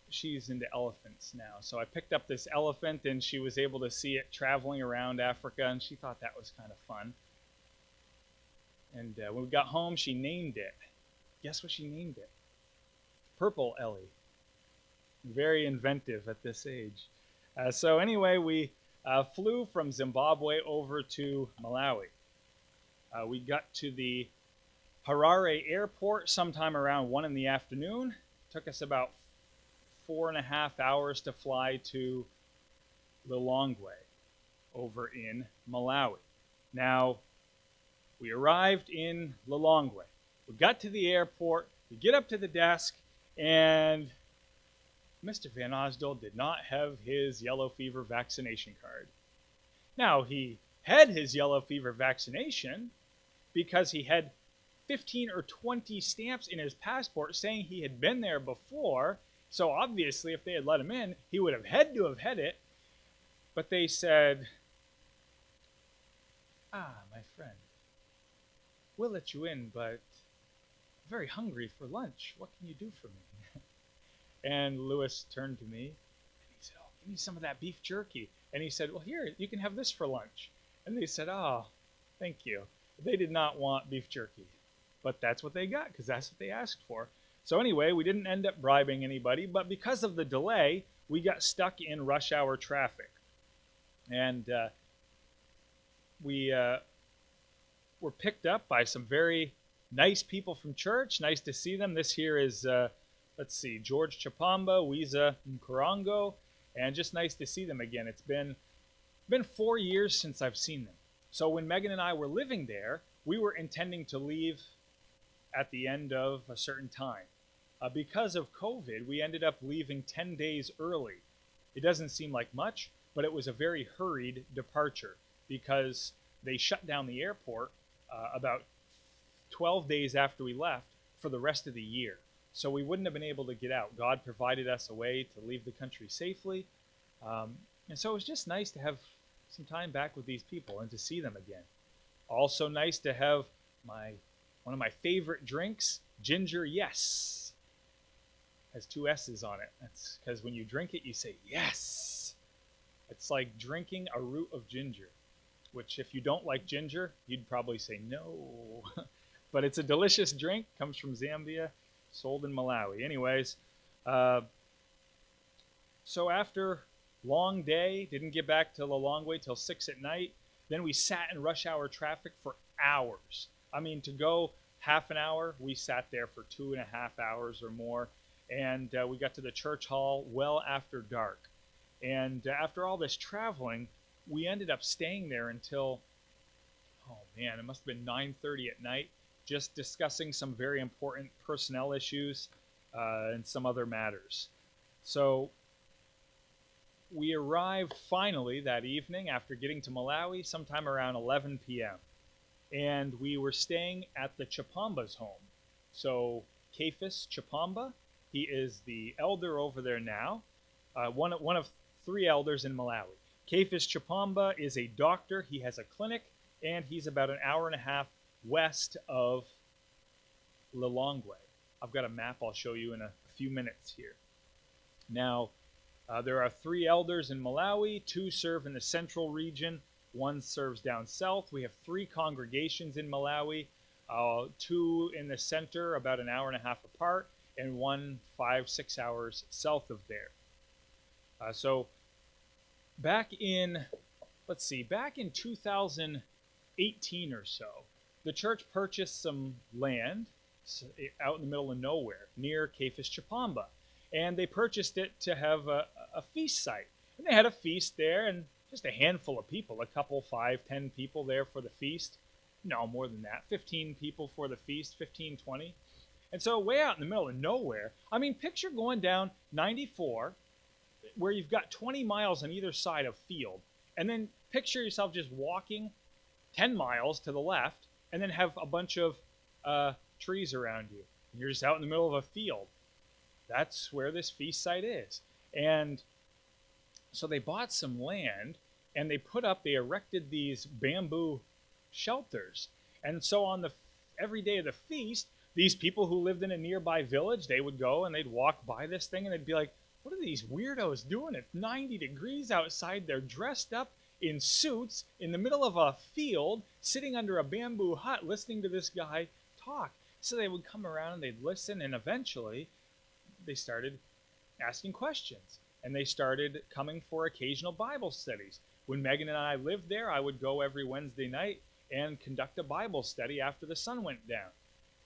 she's into elephants now. So I picked up this elephant, and she was able to see it traveling around Africa, and she thought that was kind of fun. And when we got home, she named it. Guess what she named it? Purple Ellie. Very inventive at this age. So anyway, we flew from Zimbabwe over to Malawi. We got to the Harare airport sometime around 1 in the afternoon. Took us about 4.5 hours to fly to Lilongwe over in Malawi. Now, we arrived in Lilongwe. We got to the airport, we get up to the desk, and Mr. VanAusdle did not have his yellow fever vaccination card. Now, he had his yellow fever vaccination because he had 15 or 20 stamps in his passport saying he had been there before. So obviously, if they had let him in, he would have had to have had it. But they said, my friend, we'll let you in, but I'm very hungry for lunch. What can you do for me? And Lewis turned to me, and he said, oh, give me some of that beef jerky. And he said, well, here, you can have this for lunch. And they said, oh, thank you. They did not want beef jerky. But that's what they got, because that's what they asked for. So anyway, we didn't end up bribing anybody, but because of the delay, we got stuck in rush hour traffic. And we were picked up by some very nice people from church. Nice to see them. This here is, let's see, George Chapamba, Wiza Nkorongo, and just nice to see them again. It's been 4 years since I've seen them. So when Megan and I were living there, we were intending to leave at the end of a certain time. Because of COVID, we ended up leaving 10 days early. It doesn't seem like much, but it was a very hurried departure because they shut down the airport about 12 days after we left for the rest of the year. So we wouldn't have been able to get out. God provided us a way to leave the country safely. And so it was just nice to have some time back with these people and to see them again. Also nice to have one of my favorite drinks, Ginger Yes. Has 2 S's on it. That's because when you drink it, you say, yes. It's like drinking a root of ginger, which if you don't like ginger, you'd probably say no. But it's a delicious drink, comes from Zambia, sold in Malawi. Anyways, so after long day, didn't get back to Lilongwe till 6 at night. Then we sat in rush hour traffic for hours. I mean, to go half an hour, we sat there for 2.5 hours or more. And we got to the church hall well after dark. And after all this traveling, we ended up staying there until, oh man, it must have been 9:30 at night, just discussing some very important personnel issues and some other matters. So we arrived finally that evening after getting to Malawi sometime around 11 p.m. And we were staying at the Chapamba's home. So Cephas Chapamba, he is the elder over there now. One of three elders in Malawi. Kefis Chipamba is a doctor. He has a clinic, and he's about an hour and a half west of Lilongwe. I've got a map I'll show you in a few minutes here. Now, there are three elders in Malawi. Two serve in the central region. One serves down south. We have three congregations in Malawi, two in the center, about an hour and a half apart, and one 5-6 hours south of there. So back in 2018 or so, the church purchased some land out in the middle of nowhere near Kefis Chipamba. And they purchased it to have a feast site. And they had a feast there, and just a handful of people, a couple, 5, 10 people there for the feast. No, more than that, 15 people for the feast, 15, 20. And so way out in the middle of nowhere, I mean, picture going down 94, where you've got 20 miles on either side of field, and then picture yourself just walking 10 miles to the left, and then have a bunch of trees around you. And you're just out in the middle of a field. That's where this feast site is. And so they bought some land, and they erected these bamboo shelters. And so on every day of the feast, these people who lived in a nearby village, they would go and they'd walk by this thing, and they'd be like, what are these weirdos doing? It's 90 degrees outside. They're dressed up in suits in the middle of a field, sitting under a bamboo hut, listening to this guy talk. So they would come around and they'd listen, and eventually they started asking questions, and they started coming for occasional Bible studies. When Megan and I lived there, I would go every Wednesday night and conduct a Bible study after the sun went down.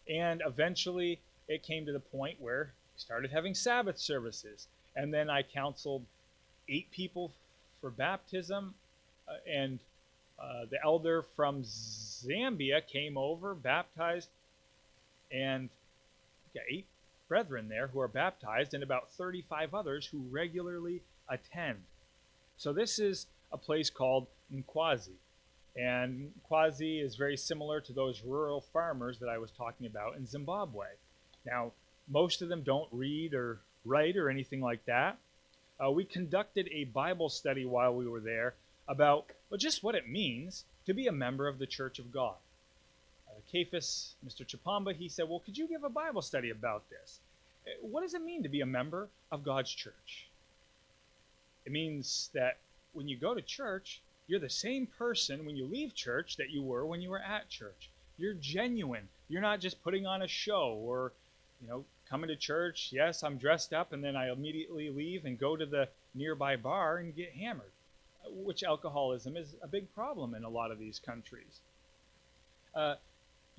And eventually it came to the point where we started having Sabbath services. And then I counseled 8 people for baptism, and the elder from Zambia came over, baptized, and got 8 brethren there who are baptized, and about 35 others who regularly attend. So this is a place called Nkwazi. And Nkwazi is very similar to those rural farmers that I was talking about in Zimbabwe. Now, most of them don't read or write or anything like that. We conducted a Bible study while we were there about just what it means to be a member of the Church of God. Kefis, Mr. Chipamba, he said, well, could you give a Bible study about this? What does it mean to be a member of God's church? It means that when you go to church, you're the same person when you leave church that you were when you were at church. You're genuine. You're not just putting on a show or, coming to church. Yes, I'm dressed up, and then I immediately leave and go to the nearby bar and get hammered, which alcoholism is a big problem in a lot of these countries.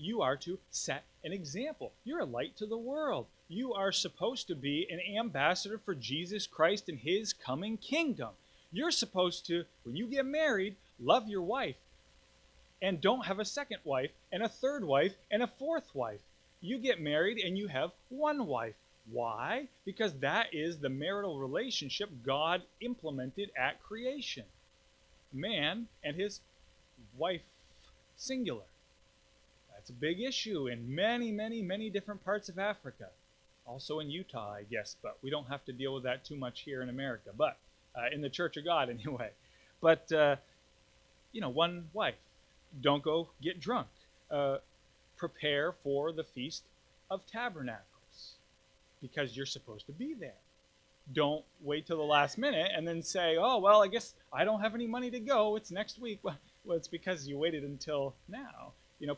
You are to set an example. You're a light to the world. You are supposed to be an ambassador for Jesus Christ and his coming kingdom. You're supposed to, when you get married, love your wife and don't have a second wife and a third wife and a fourth wife. You get married and you have one wife. Why? Because that is the marital relationship God implemented at creation. Man and his wife, singular. That's a big issue in many, many, many different parts of Africa. Also in Utah, I guess, but we don't have to deal with that too much here in America. But in the Church of God anyway. But, one wife. Don't go get drunk. Prepare for the Feast of Tabernacles because you're supposed to be there. Don't wait till the last minute and then say, oh, well, I guess I don't have any money to go. It's next week. Well, it's because you waited until now.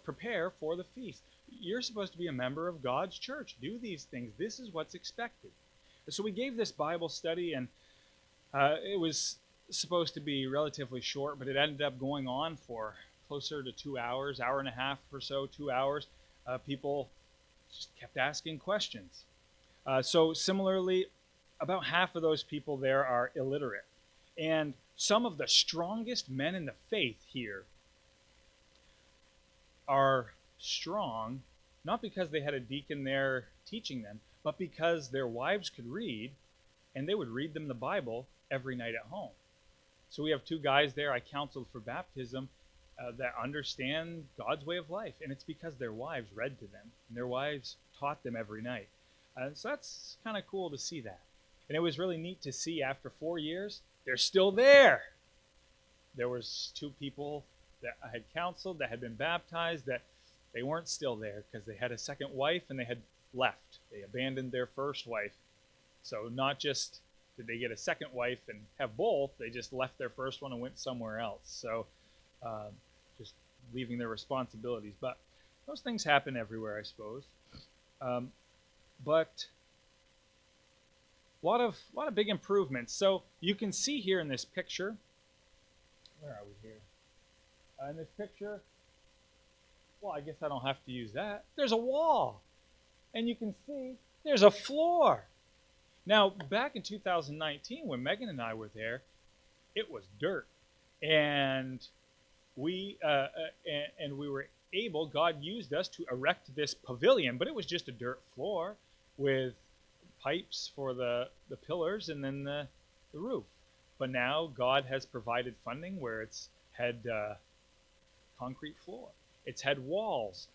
Prepare for the feast. You're supposed to be a member of God's church. Do these things. This is what's expected. So we gave this Bible study, and it was supposed to be relatively short, but it ended up going on for closer to 2 hours, hour and a half or so, 2 hours. People just kept asking questions. So similarly, about half of those people there are illiterate. And some of the strongest men in the faith here are strong, not because they had a deacon there teaching them, but because their wives could read, and they would read them the Bible every night at home. So we have 2 guys there I counseled for baptism that understand God's way of life, and it's because their wives read to them, and their wives taught them every night. So that's kind of cool to see that. And it was really neat to see after 4 years they're still there. There was 2 people that I had counseled that had been baptized that they weren't still there because they had a second wife and they had left. They abandoned their first wife. So not just did they get a second wife and have both, they just left their first one and went somewhere else. So just leaving their responsibilities. But those things happen everywhere, I suppose. But a lot of big improvements. So you can see here in this picture, where are we here? In this picture, well, I guess I don't have to use that. There's a wall. And you can see there's a floor. Now, back in 2019, when Megan and I were there, it was dirt. And we were able, God used us to erect this pavilion, but it was just a dirt floor with pipes for the pillars and then the roof. But now God has provided funding where it's had concrete floor. It's had walls.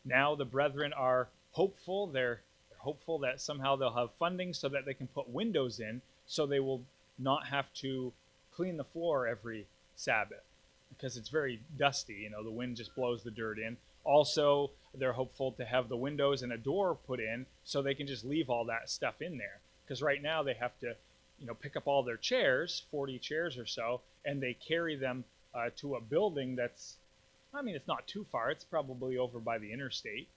Now the brethren are hopeful. They're hopeful that somehow they'll have funding so that they can put windows in so they will not have to clean the floor every Sabbath because it's very dusty. You know, the wind just blows the dirt in. Also, they're hopeful to have the windows and a door put in so they can just leave all that stuff in there. Because right now they have to, pick up all their chairs, 40 chairs or so, and they carry them to a building that's, it's not too far. It's probably over by the interstate,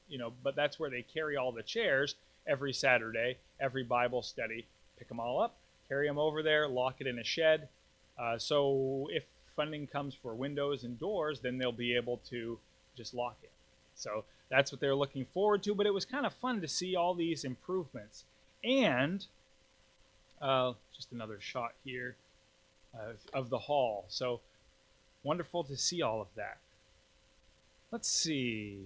but that's where they carry all the chairs every Saturday, every Bible study, pick them all up, carry them over there, lock it in a shed. So if funding comes for windows and doors, then they'll be able to just lock it. So that's what they're looking forward to, but it was kind of fun to see all these improvements. And just another shot here of the hall. So wonderful to see all of that. Let's see.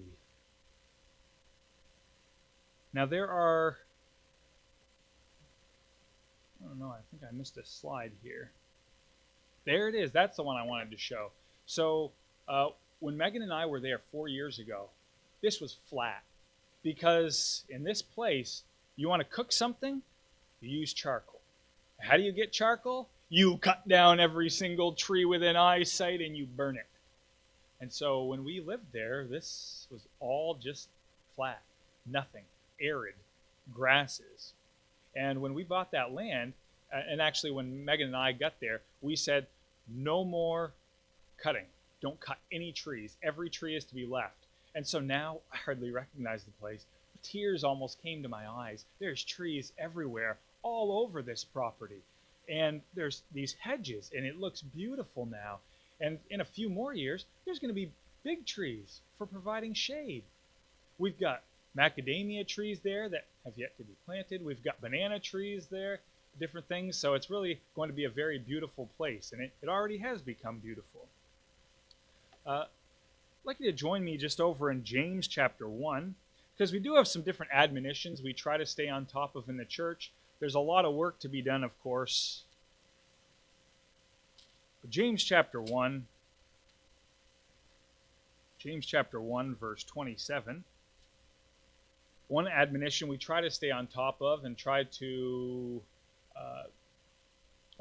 Now there are, I don't know, I think I missed a slide here. There it is. That's the one I wanted to show. So when Megan and I were there 4 years ago, this was flat. Because in this place, you want to cook something, you use charcoal. How do you get charcoal? You cut down every single tree within eyesight and you burn it. And so when we lived there, this was all just flat, nothing, arid, grasses. And when we bought that land, and actually when Megan and I got there, we said, no more cutting. Don't cut any trees. Every tree is to be left. And so now I hardly recognize the place. Tears almost came to my eyes. There's trees everywhere, all over this property. And there's these hedges, and it looks beautiful now. And in a few more years, there's going to be big trees for providing shade. We've got macadamia trees there that have yet to be planted. We've got banana trees there, different things. So it's really going to be a very beautiful place, and it already has become beautiful. I'd like you to join me just over in James chapter 1, because we do have some different admonitions we try to stay on top of in the church. There's a lot of work to be done, of course. James chapter 1, verse 27. One admonition we try to stay on top of and try to,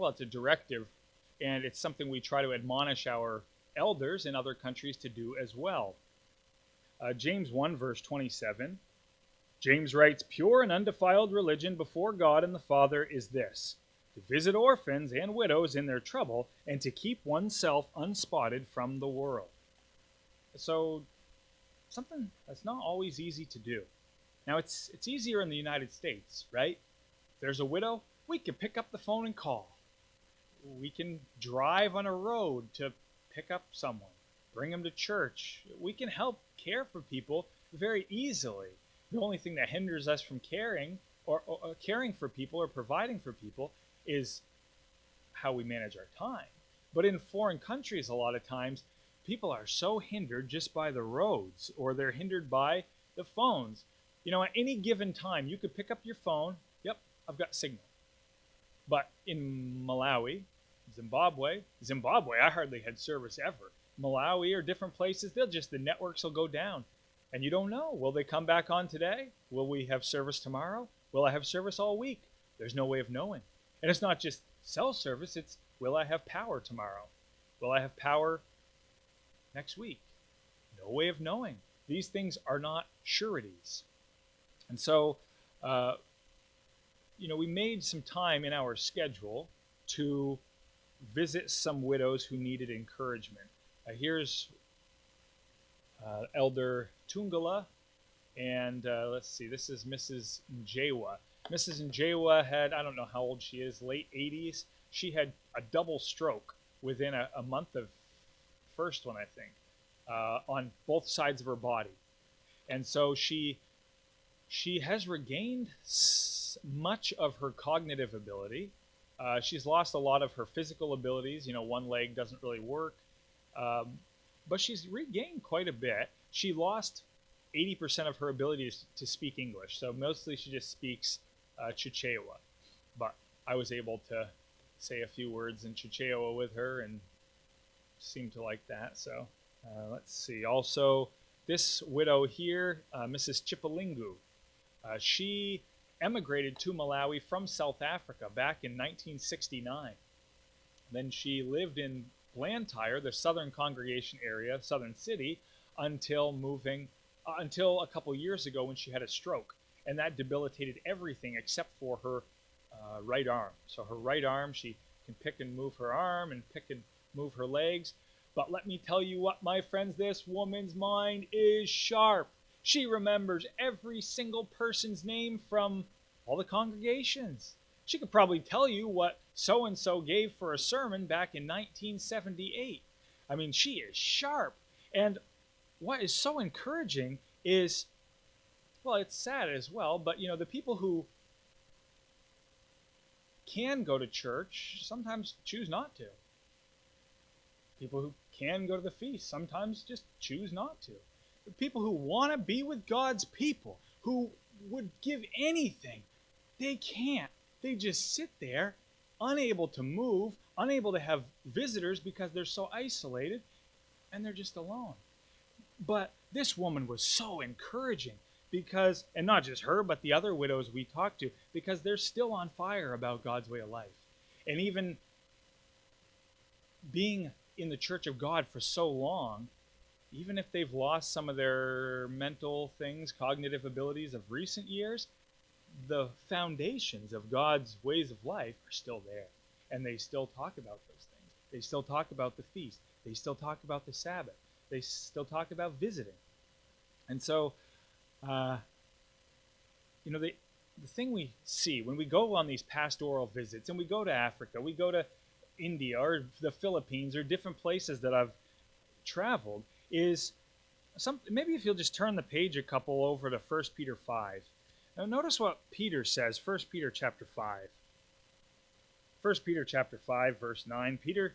it's a directive, and it's something we try to admonish our elders in other countries to do as well. James 1, verse 27. James writes, "Pure and undefiled religion before God and the Father is this, to visit orphans and widows in their trouble, and to keep oneself unspotted from the world." So, something that's not always easy to do. Now, it's easier in the United States, right? If there's a widow, we can pick up the phone and call. We can drive on a road to pick up someone, bring them to church. We can help care for people very easily. The only thing that hinders us from caring or caring for people or providing for people is how we manage our time. But in foreign countries, a lot of times, people are so hindered just by the roads, or they're hindered by the phones. At any given time, you could pick up your phone. Yep, I've got signal. But in Malawi, Zimbabwe, I hardly had service ever. Malawi or different places, the networks will go down. And you don't know. Will they come back on today? Will we have service tomorrow? Will I have service all week? There's no way of knowing. And it's not just cell service, it's will I have power tomorrow? Will I have power next week? No way of knowing. These things are not sureties. And so, we made some time in our schedule to visit some widows who needed encouragement. Here's Elder Tungala, and let's see, this is Mrs. Njewa. Mrs. Njewa had, I don't know how old she is, late 80s. She had a double stroke within a month of first one, I think, on both sides of her body. And so she has regained much of her cognitive ability. She's lost a lot of her physical abilities. One leg doesn't really work. But she's regained quite a bit. She lost 80% of her ability to speak English. So mostly she just speaks Chichewa. But I was able to say a few words in Chichewa with her and seemed to like that. So let's see. Also, this widow here, Mrs. Chipalingu, she emigrated to Malawi from South Africa back in 1969. Then she lived in Blantyre, the Southern Congregation area, Southern City, until a couple years ago when she had a stroke, and that debilitated everything except for her right arm. So her right arm, she can pick and move her arm and pick and move her legs. But let me tell you what, my friends, this woman's mind is sharp. She remembers every single person's name from all the congregations. She could probably tell you what so-and-so gave for a sermon back in 1978. I mean, she is sharp. And what is so encouraging is, well, it's sad as well, but, the people who can go to church sometimes choose not to. People who can go to the feast sometimes just choose not to. The people who want to be with God's people, who would give anything, they can't. They just sit there, unable to move, unable to have visitors because they're so isolated, and they're just alone. But this woman was so encouraging because, and not just her, but the other widows we talked to, because they're still on fire about God's way of life. And even being in the church of God for so long, even if they've lost some of their mental things, cognitive abilities of recent years, the foundations of God's ways of life are still there. And they still talk about those things. They still talk about the feast. They still talk about the Sabbath. They still talk about visiting. And so, the thing we see when we go on these pastoral visits, and we go to Africa, we go to India or the Philippines or different places that I've traveled, is maybe if you'll just turn the page a couple over to 1 Peter 5. Now notice what Peter says, 1 Peter chapter 5. 1 Peter chapter 5, verse 9. Peter,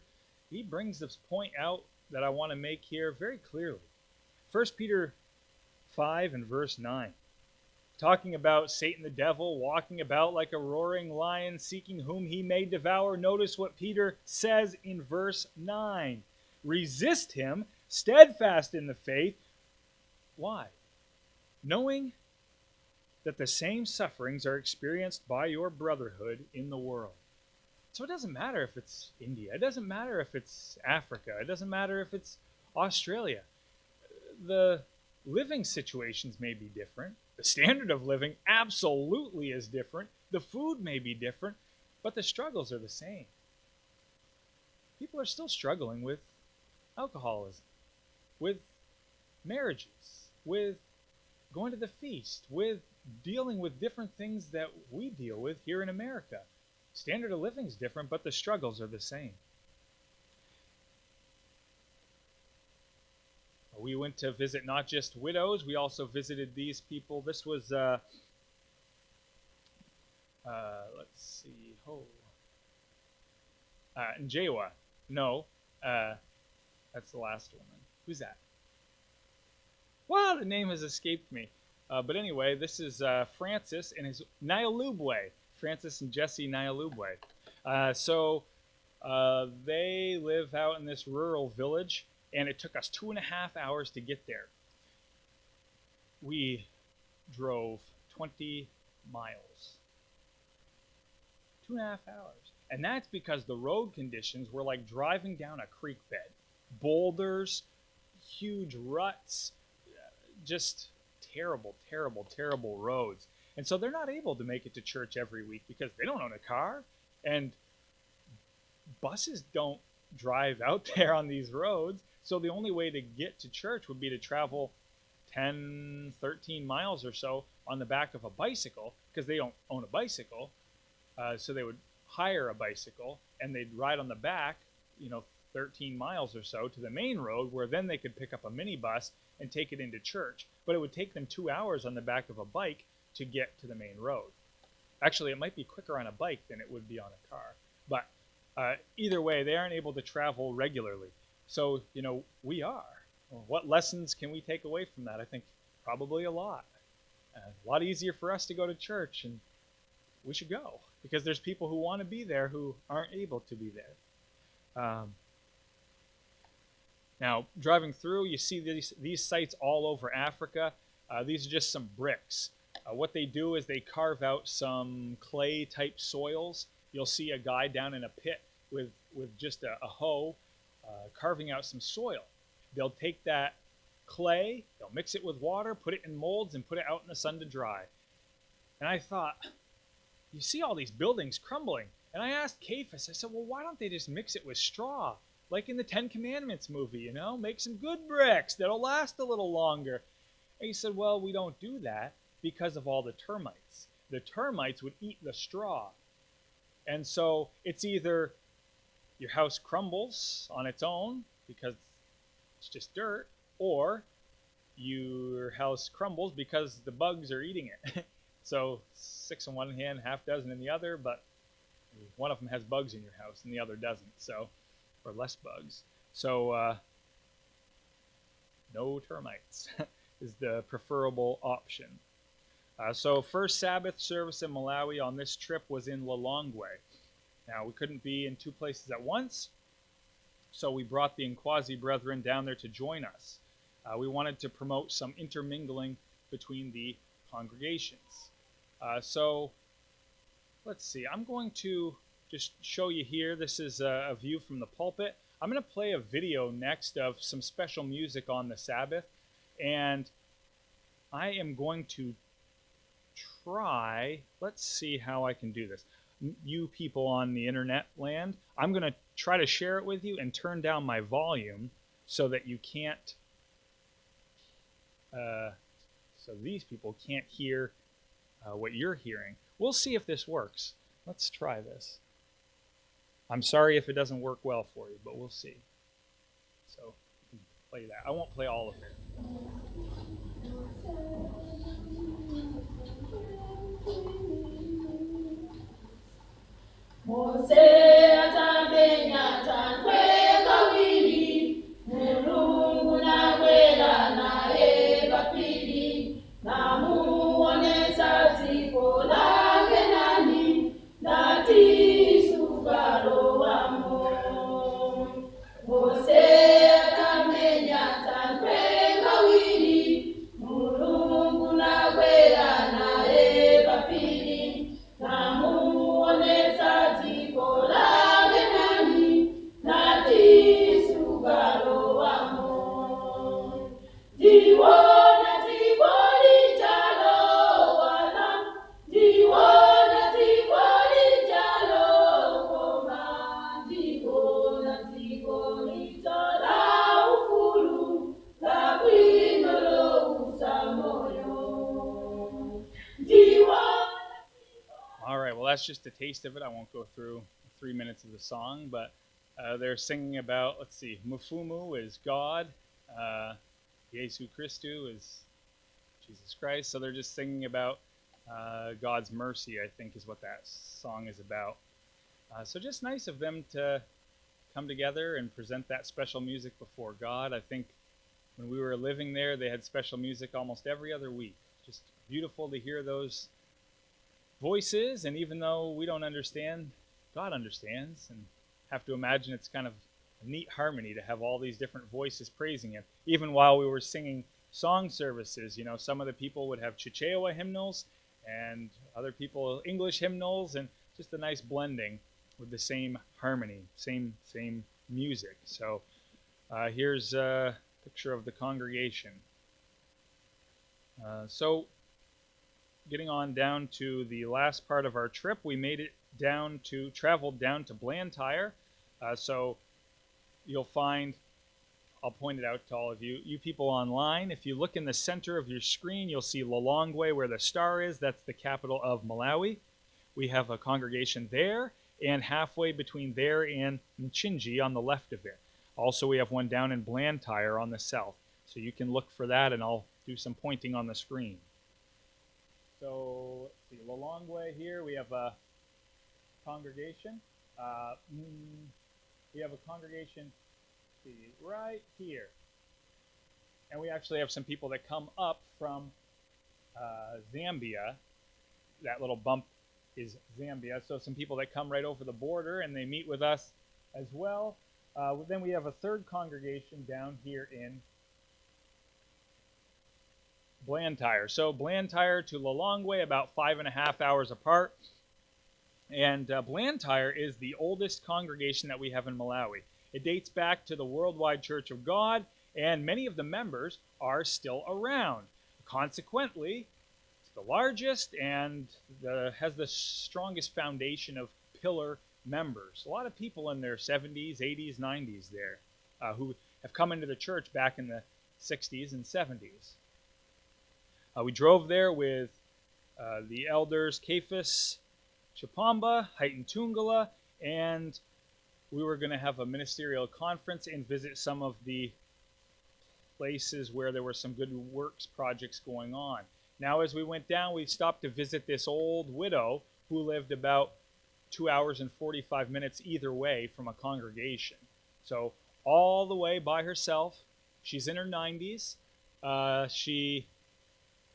he brings this point out that I want to make here very clearly. 1 Peter 5 and verse 9. Talking about Satan the devil walking about like a roaring lion, seeking whom he may devour. Notice what Peter says in verse 9. Resist him, steadfast in the faith. Why? Knowing that the same sufferings are experienced by your brotherhood in the world. So it doesn't matter if it's India. It doesn't matter if it's Africa. It doesn't matter if it's Australia. The living situations may be different. The standard of living absolutely is different. The food may be different, but the struggles are the same. People are still struggling with alcoholism, with marriages, with going to the feast, with dealing with different things that we deal with here in America. Standard of living is different, but the struggles are the same. We went to visit not just widows, we also visited these people. This was, let's see, Njewa. No, that's the last woman. Who's that? Well, the name has escaped me. But anyway, this is Francis and his Nyalubwe. Francis and Jesse Nyalubwe. So they live out in this rural village, and it took us 2.5 hours to get there. We drove 20 miles. 2.5 hours. And that's because the road conditions were like driving down a creek bed. Boulders, huge ruts, just terrible, terrible, terrible roads. And so they're not able to make it to church every week because they don't own a car. And buses don't drive out there on these roads. So the only way to get to church would be to travel 10, 13 miles or so on the back of a bicycle, because they don't own a bicycle. So they would hire a bicycle and they'd ride on the back, 13 miles or so to the main road, where then they could pick up a minibus and take it into church. But it would take them 2 hours on the back of a bike to get to the main road. Actually, it might be quicker on a bike than it would be on a car. But either way, they aren't able to travel regularly. So, we are. Well, what lessons can we take away from that? I think probably a lot. A lot easier for us to go to church, and we should go, because there's people who want to be there who aren't able to be there. Now, driving through, you see these sites all over Africa. These are just some bricks. What they do is they carve out some clay-type soils. You'll see a guy down in a pit with just a hoe carving out some soil. They'll take that clay, they'll mix it with water, put it in molds, and put it out in the sun to dry. And I thought, you see all these buildings crumbling. And I asked Cephas, I said, well, why don't they just mix it with straw? Like in the Ten Commandments movie, make some good bricks that'll last a little longer. And he said, well, we don't do that because of all the termites. The termites would eat the straw. And so it's either your house crumbles on its own because it's just dirt, or your house crumbles because the bugs are eating it. So 6 in one hand, half dozen in the other, but one of them has bugs in your house and the other doesn't, or less bugs. So no termites is the preferable option. So first Sabbath service in Malawi on this trip was in Lilongwe. Now, we couldn't be in 2 places at once, so we brought the Nkwazi brethren down there to join us. We wanted to promote some intermingling between the congregations. So let's see. I'm going to just show you here. This is a view from the pulpit. I'm going to play a video next of some special music on the Sabbath, and I am going to try, let's see how I can do this. You people on the internet land, I'm going to try to share it with you and turn down my volume so that you can't, so these people can't hear what you're hearing. We'll see if this works. Let's try this. I'm sorry if it doesn't work well for you, but we'll see. So, you can play that. I won't play all of it. Mose atamenya tankwe kawili, Mulungu nakwera naye papiri, namuonesa dziko lake nani, nati sugalo wamo. Mose atamenya tankwe kawili, Mulungu nakwera naye papiri, namuonesa That's just a taste of it. I won't go through 3 minutes of the song, but they're singing about, let's see, Mufumu is God, Yesu Christu is Jesus Christ. So they're just singing about God's mercy, I think, is what that song is about. So just nice of them to come together and present that special music before God. I think when we were living there, they had special music almost every other week. Just beautiful to hear those voices, and even though we don't understand, God understands, and have to imagine it's kind of a neat harmony to have all these different voices praising Him. Even while we were singing song services, some of the people would have Chichewa hymnals, and other people English hymnals, and just a nice blending with the same harmony, same music. So here's a picture of the congregation. So getting on down to the last part of our trip, we traveled down to Blantyre. So you'll find, I'll point it out to all of you, you people online, if you look in the center of your screen, you'll see Lilongwe where the star is. That's the capital of Malawi. We have a congregation there, and halfway between there and Mchinji on the left of it. Also, we have one down in Blantyre on the south. So you can look for that, and I'll do some pointing on the screen. So let's see, Lilongwe here, we have a congregation. We have a congregation right here. And we actually have some people that come up from Zambia. That little bump is Zambia. So some people that come right over the border and they meet with us as well. Then we have a third congregation down here in Blantyre. So Blantyre to Lilongwe, about 5.5 hours apart. And Blantyre is the oldest congregation that we have in Malawi. It dates back to the Worldwide Church of God, and many of the members are still around. Consequently, it's the largest and has the strongest foundation of pillar members. A lot of people in their 70s, 80s, 90s there who have come into the church back in the 60s and 70s. We drove there with the elders Cephas Chipamba, Heighton Tungala, and we were going to have a ministerial conference and visit some of the places where there were some good works projects going on. Now, as we went down, we stopped to visit this old widow who lived about 2 hours and 45 minutes either way from a congregation. So all the way by herself. She's in her 90s. She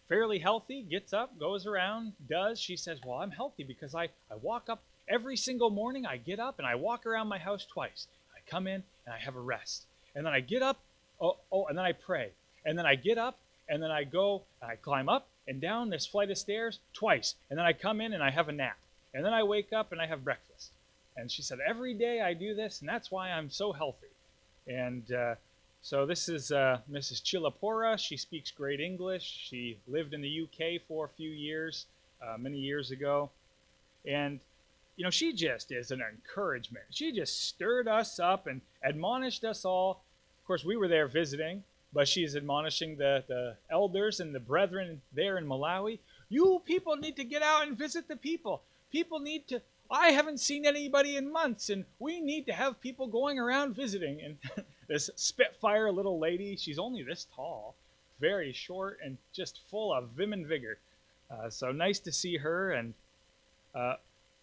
fairly healthy, gets up, goes around, she says, well, I'm healthy because I walk up every single morning. I get up and I walk around my house twice. I come in and I have a rest. And then I get up, and then I pray. And then I get up and then I go and I climb up and down this flight of stairs twice. And then I come in and I have a nap. And then I wake up and I have breakfast. And she said, every day I do this, and that's why I'm so healthy. And so this is Mrs. Chilapora. She speaks great English. She lived in the UK for a few years, many years ago. And, you know, she just is an encouragement. She just stirred us up and admonished us all. Of course, we were there visiting, but she's admonishing the elders and the brethren there in Malawi. You people need to get out and visit the people. People need to... I haven't seen anybody in months, and we need to have people going around visiting. And this Spitfire little lady, she's only this tall, very short, and just full of vim and vigor. So nice to see her, and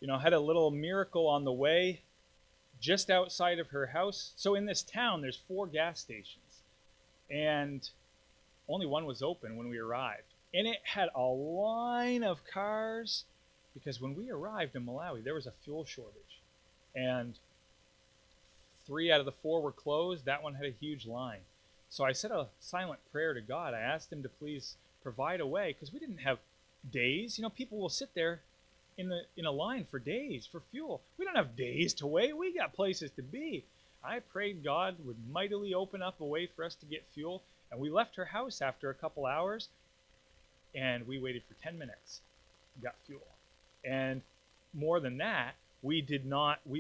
you know, had a little miracle on the way just outside of her house. So in this town, there's 4 gas stations, and only one was open when we arrived. And it had a line of cars, because when we arrived in Malawi, there was a fuel shortage. And 3 out of the 4 were closed. That one had a huge line. So I said a silent prayer to God. I asked him to please provide a way, because we didn't have days. You know, people will sit there in a line for days for fuel. We don't have days to wait. We got places to be. I prayed God would mightily open up a way for us to get fuel. And we left her house after a couple hours, and we waited for 10 minutes. We got fuel. And more than that, we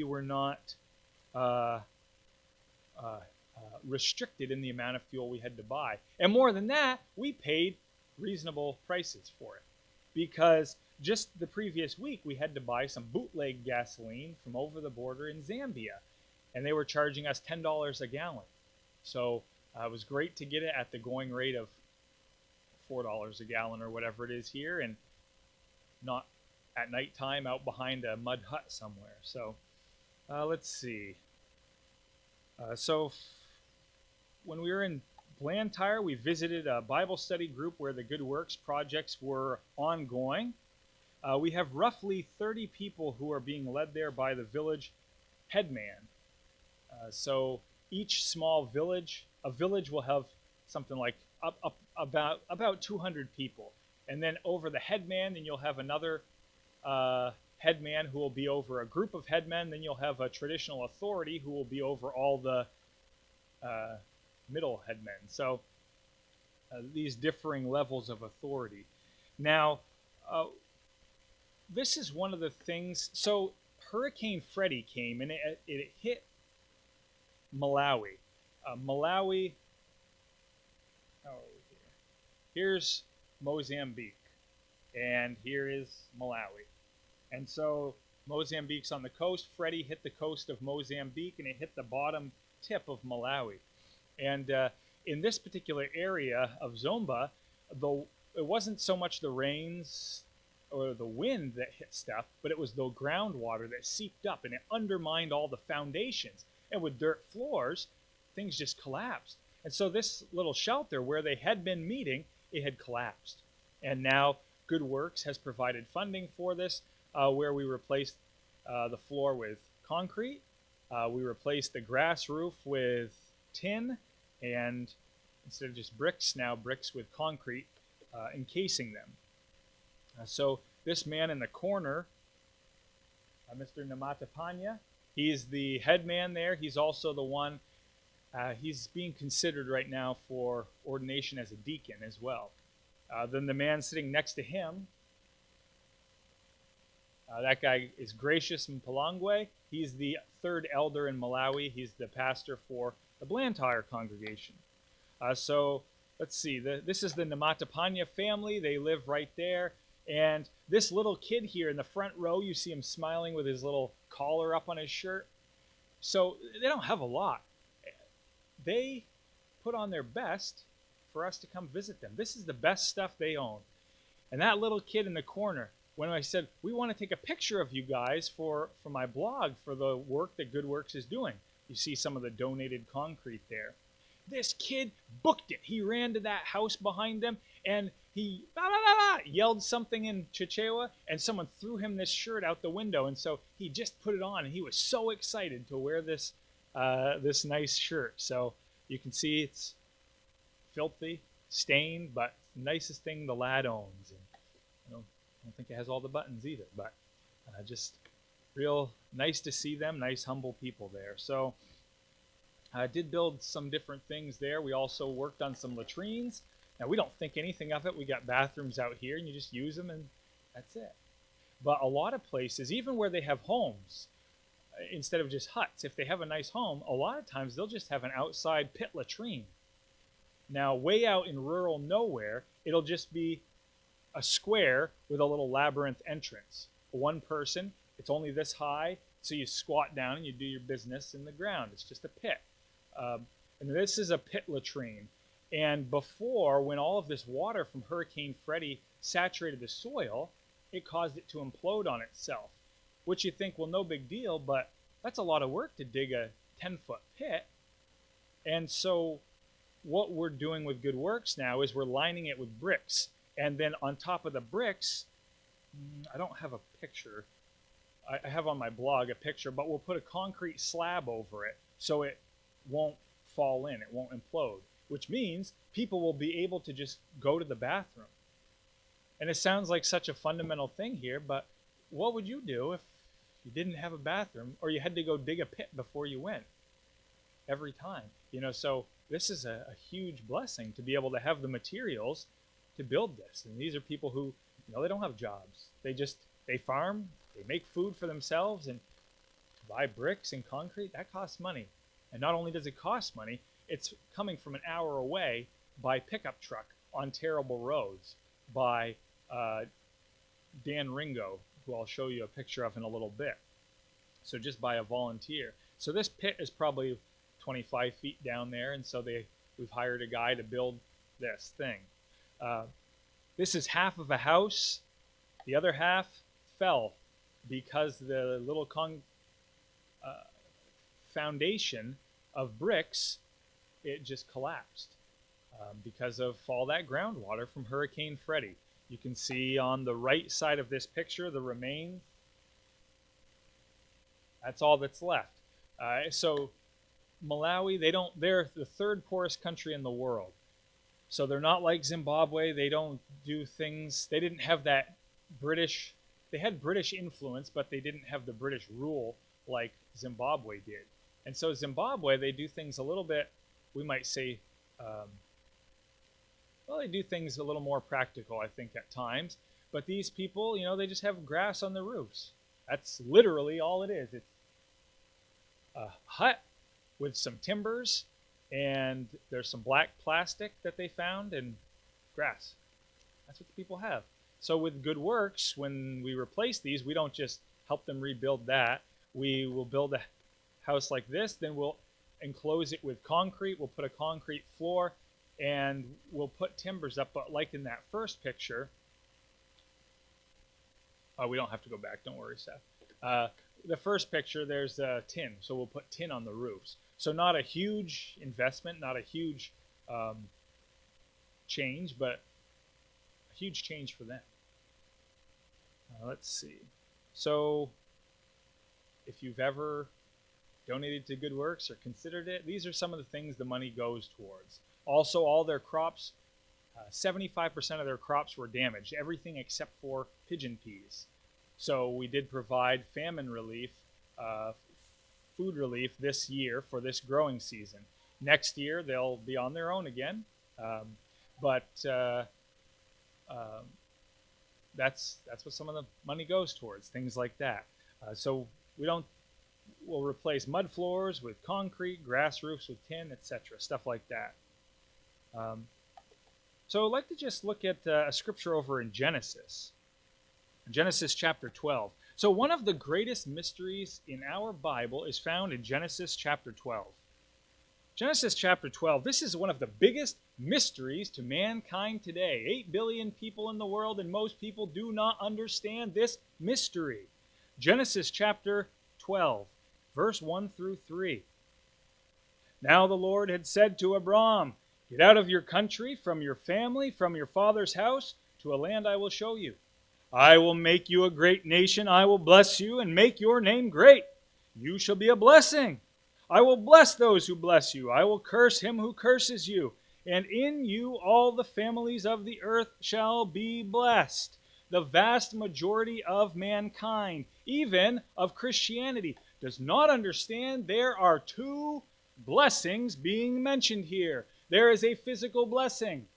were not restricted in the amount of fuel we had to buy. And more than that, we paid reasonable prices for it. Because just the previous week, we had to buy some bootleg gasoline from over the border in Zambia. And they were charging us $10 a gallon. So it was great to get it at the going rate of $4 a gallon or whatever it is here, and not at nighttime out behind a mud hut somewhere. So let's see. So when we were in Blantyre, we visited a Bible study group where the Good Works projects were ongoing. We have roughly 30 people who are being led there by the village headman. So each small village, a village will have something like about 200 people. And then over the headman, then you'll have another headman who will be over a group of headmen. Then you'll have a traditional authority who will be over all the middle headmen. So these differing levels of authority. Now, this is one of the things. So Hurricane Freddie came and it hit Malawi. Malawi. Oh, here's Mozambique, and here is Malawi. And so Mozambique's on the coast. Freddie hit the coast of Mozambique, and it hit the bottom tip of Malawi. And in this particular area of Zomba, it wasn't so much the rains or the wind that hit stuff, but it was the groundwater that seeped up, and it undermined all the foundations. And with dirt floors, things just collapsed. And so this little shelter where they had been meeting, it had collapsed. And now Good Works has provided funding for this, where we replaced the floor with concrete. We replaced the grass roof with tin, and instead of just bricks, now bricks with concrete encasing them. So this man in the corner, Mr. Namatapanya, he's the head man there. He's also the one, he's being considered right now for ordination as a deacon as well. Then the man sitting next to him, that guy is Gracious Mpalangwe. He's the third elder in Malawi. He's the pastor for the Blantyre congregation. So let's see. This is the Namatapanya family. They live right there. And this little kid here in the front row, you see him smiling with his little collar up on his shirt. So they don't have a lot. They put on their best for us to come visit them. This is the best stuff they own. And that little kid in the corner, when I said, we want to take a picture of you guys for my blog, for the work that Good Works is doing. You see some of the donated concrete there. This kid booked it. He ran to that house behind them, and he yelled something in Chichewa, and someone threw him this shirt out the window. And so he just put it on, and he was so excited to wear this this nice shirt. So you can see it's filthy, stained, but the nicest thing the lad owns. And I don't think it has all the buttons either, but just real nice to see them, nice, humble people there. So I did build some different things there. We also worked on some latrines. Now, we don't think anything of it. We got bathrooms out here, and you just use them, and that's it. But a lot of places, even where they have homes, instead of just huts, if they have a nice home, a lot of times they'll just have an outside pit latrine. Now, way out in rural nowhere, it'll just be a square with a little labyrinth entrance. One person, it's only this high, so you squat down and you do your business in the ground. It's just a pit. And this is a pit latrine. And before, when all of this water from Hurricane Freddie saturated the soil, it caused it to implode on itself, which you think, well, no big deal, but that's a lot of work to dig a 10-foot pit. And so what we're doing with Good Works now is we're lining it with bricks. And then on top of the bricks, I don't have a picture. I have on my blog a picture, but we'll put a concrete slab over it so it won't fall in, it won't implode, which means people will be able to just go to the bathroom. And it sounds like such a fundamental thing here, but what would you do if you didn't have a bathroom or you had to go dig a pit before you went every time? So this is a huge blessing to be able to have the materials to build this. And these are people who, they don't have jobs. They farm, they make food for themselves, and buy bricks and concrete. That costs money. And not only does it cost money, it's coming from an hour away by pickup truck on terrible roads by Dan Ringo, who I'll show you a picture of in a little bit. So just by a volunteer. So this pit is probably 25 feet down there, and so we've hired a guy to build this thing. This is half of a house. The other half fell because the little foundation of bricks, it just collapsed because of all that groundwater from Hurricane Freddie. You can see on the right side of this picture the remains. That's all that's left. So Malawi, they're the third poorest country in the world. So they're not like Zimbabwe. They don't do things. They didn't have that British they had British influence, but they didn't have the British rule like Zimbabwe did. And so Zimbabwe, they do things a little bit, we might say, well, they do things a little more practical, I think, at times. But these people, they just have grass on the roofs. That's literally all it is. It's a hut with some timbers, and there's some black plastic that they found, and grass. That's what the people have. So with good works, when we replace these, we don't just help them rebuild that. We will build a house like this, then we'll enclose it with concrete. We'll put a concrete floor, and we'll put timbers up. But like in that first picture, we don't have to go back. Don't worry, Seth. The first picture, there's tin. So we'll put tin on the roofs. So not a huge investment, not a huge change, but a huge change for them. Let's see. So if you've ever donated to Good Works or considered it, these are some of the things the money goes towards. Also, all their crops, 75% of their crops were damaged, everything except for pigeon peas. So we did provide famine relief, food relief this year for this growing season. Next year, they'll be on their own again, but that's what some of the money goes towards, things like that. So we'll replace mud floors with concrete, grass roofs with tin, etc., stuff like that. So I'd like to just look at a scripture over in Genesis chapter 12. So one of the greatest mysteries in our Bible is found in Genesis chapter 12. Genesis chapter 12, this is one of the biggest mysteries to mankind today. 8 billion people in the world, and most people do not understand this mystery. Genesis chapter 12, verse 1 through 3. Now the Lord had said to Abram, "Get out of your country, from your family, from your father's house, to a land I will show you. I will make you a great nation. I will bless you and make your name great. You shall be a blessing. I will bless those who bless you. I will curse him who curses you. And in you all the families of the earth shall be blessed." The vast majority of mankind, even of Christianity, does not understand there are two blessings being mentioned here. There is a physical blessing.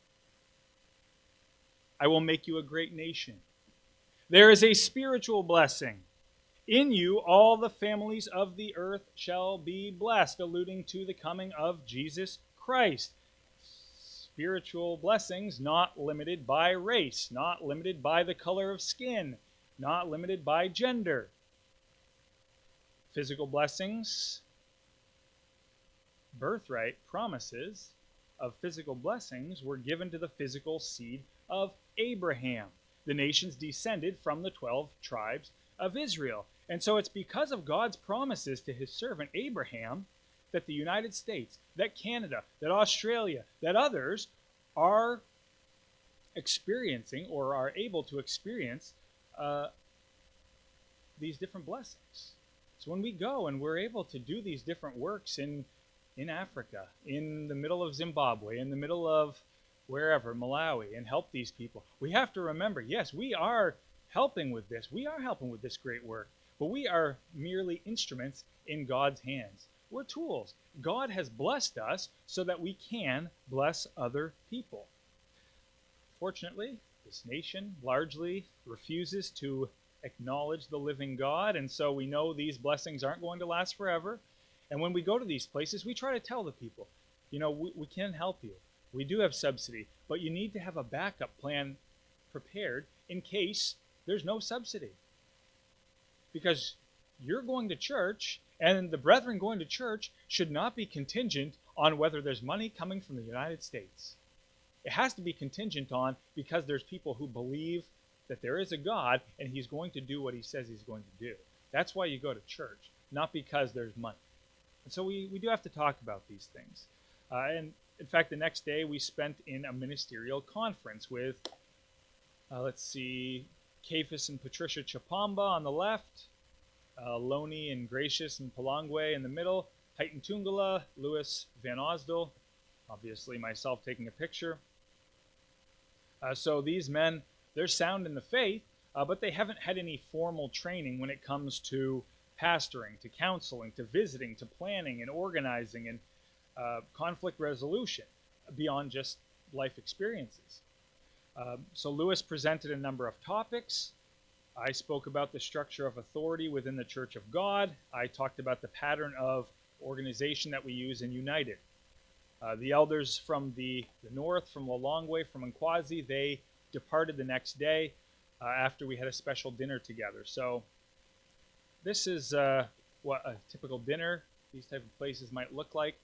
I will make you a great nation. There is a spiritual blessing. In you all the families of the earth shall be blessed, alluding to the coming of Jesus Christ. Spiritual blessings not limited by race, not limited by the color of skin, not limited by gender. Physical blessings, birthright promises of physical blessings were given to the physical seed of Abraham. The nations descended from the 12 tribes of Israel. And so it's because of God's promises to his servant Abraham that the United States, that Canada, that Australia, that others are experiencing or are able to experience these different blessings. So when we go and we're able to do these different works in Africa, in the middle of Zimbabwe, in the middle of wherever, Malawi, and help these people, we have to remember, yes, we are helping with this. We are helping with this great work, but we are merely instruments in God's hands. We're tools. God has blessed us so that we can bless other people. Fortunately, this nation largely refuses to acknowledge the living God, and so we know these blessings aren't going to last forever. And when we go to these places, we try to tell the people, we can help you. We do have subsidy, but you need to have a backup plan prepared in case there's no subsidy. Because you're going to church, and the brethren going to church should not be contingent on whether there's money coming from the United States. It has to be contingent on because there's people who believe that there is a God and he's going to do what he says he's going to do. That's why you go to church, not because there's money. And so we do have to talk about these things. And in fact, the next day we spent in a ministerial conference with, Cephas and Patricia Chapamba on the left, Loni and Gracious and Palangwe in the middle, Heighton Tungala, Lewis VanAusdle, obviously myself taking a picture. So these men, they're sound in the faith, but they haven't had any formal training when it comes to pastoring, to counseling, to visiting, to planning and organizing and conflict resolution beyond just life experiences. So Lewis presented a number of topics. I spoke about the structure of authority within the Church of God. I talked about the pattern of organization that we use in United. The elders from the north, from Lilongwe, from Nkwazi, they departed the next day after we had a special dinner together. So this is what a typical dinner, these type of places might look like.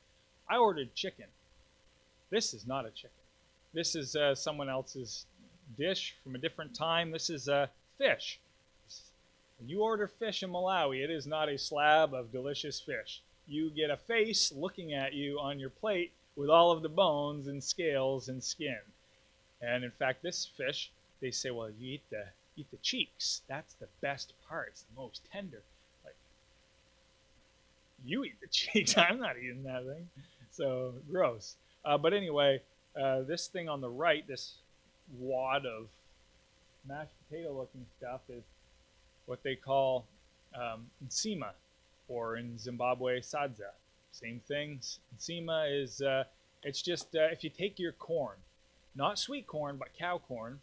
I ordered chicken. This is not a chicken. This is someone else's dish from a different time. This is fish. When you order fish in Malawi, it is not a slab of delicious fish. You get a face looking at you on your plate with all of the bones and scales and skin. And in fact, this fish, they say, well, you eat the cheeks. That's the best part. It's the most tender. Like, you eat the cheeks. I'm not eating that thing. So gross. But anyway, this thing on the right, this wad of mashed potato looking stuff, is what they call nsima, or in Zimbabwe, sadza. Same thing. Nsima is, it's just if you take your corn, not sweet corn, but cow corn,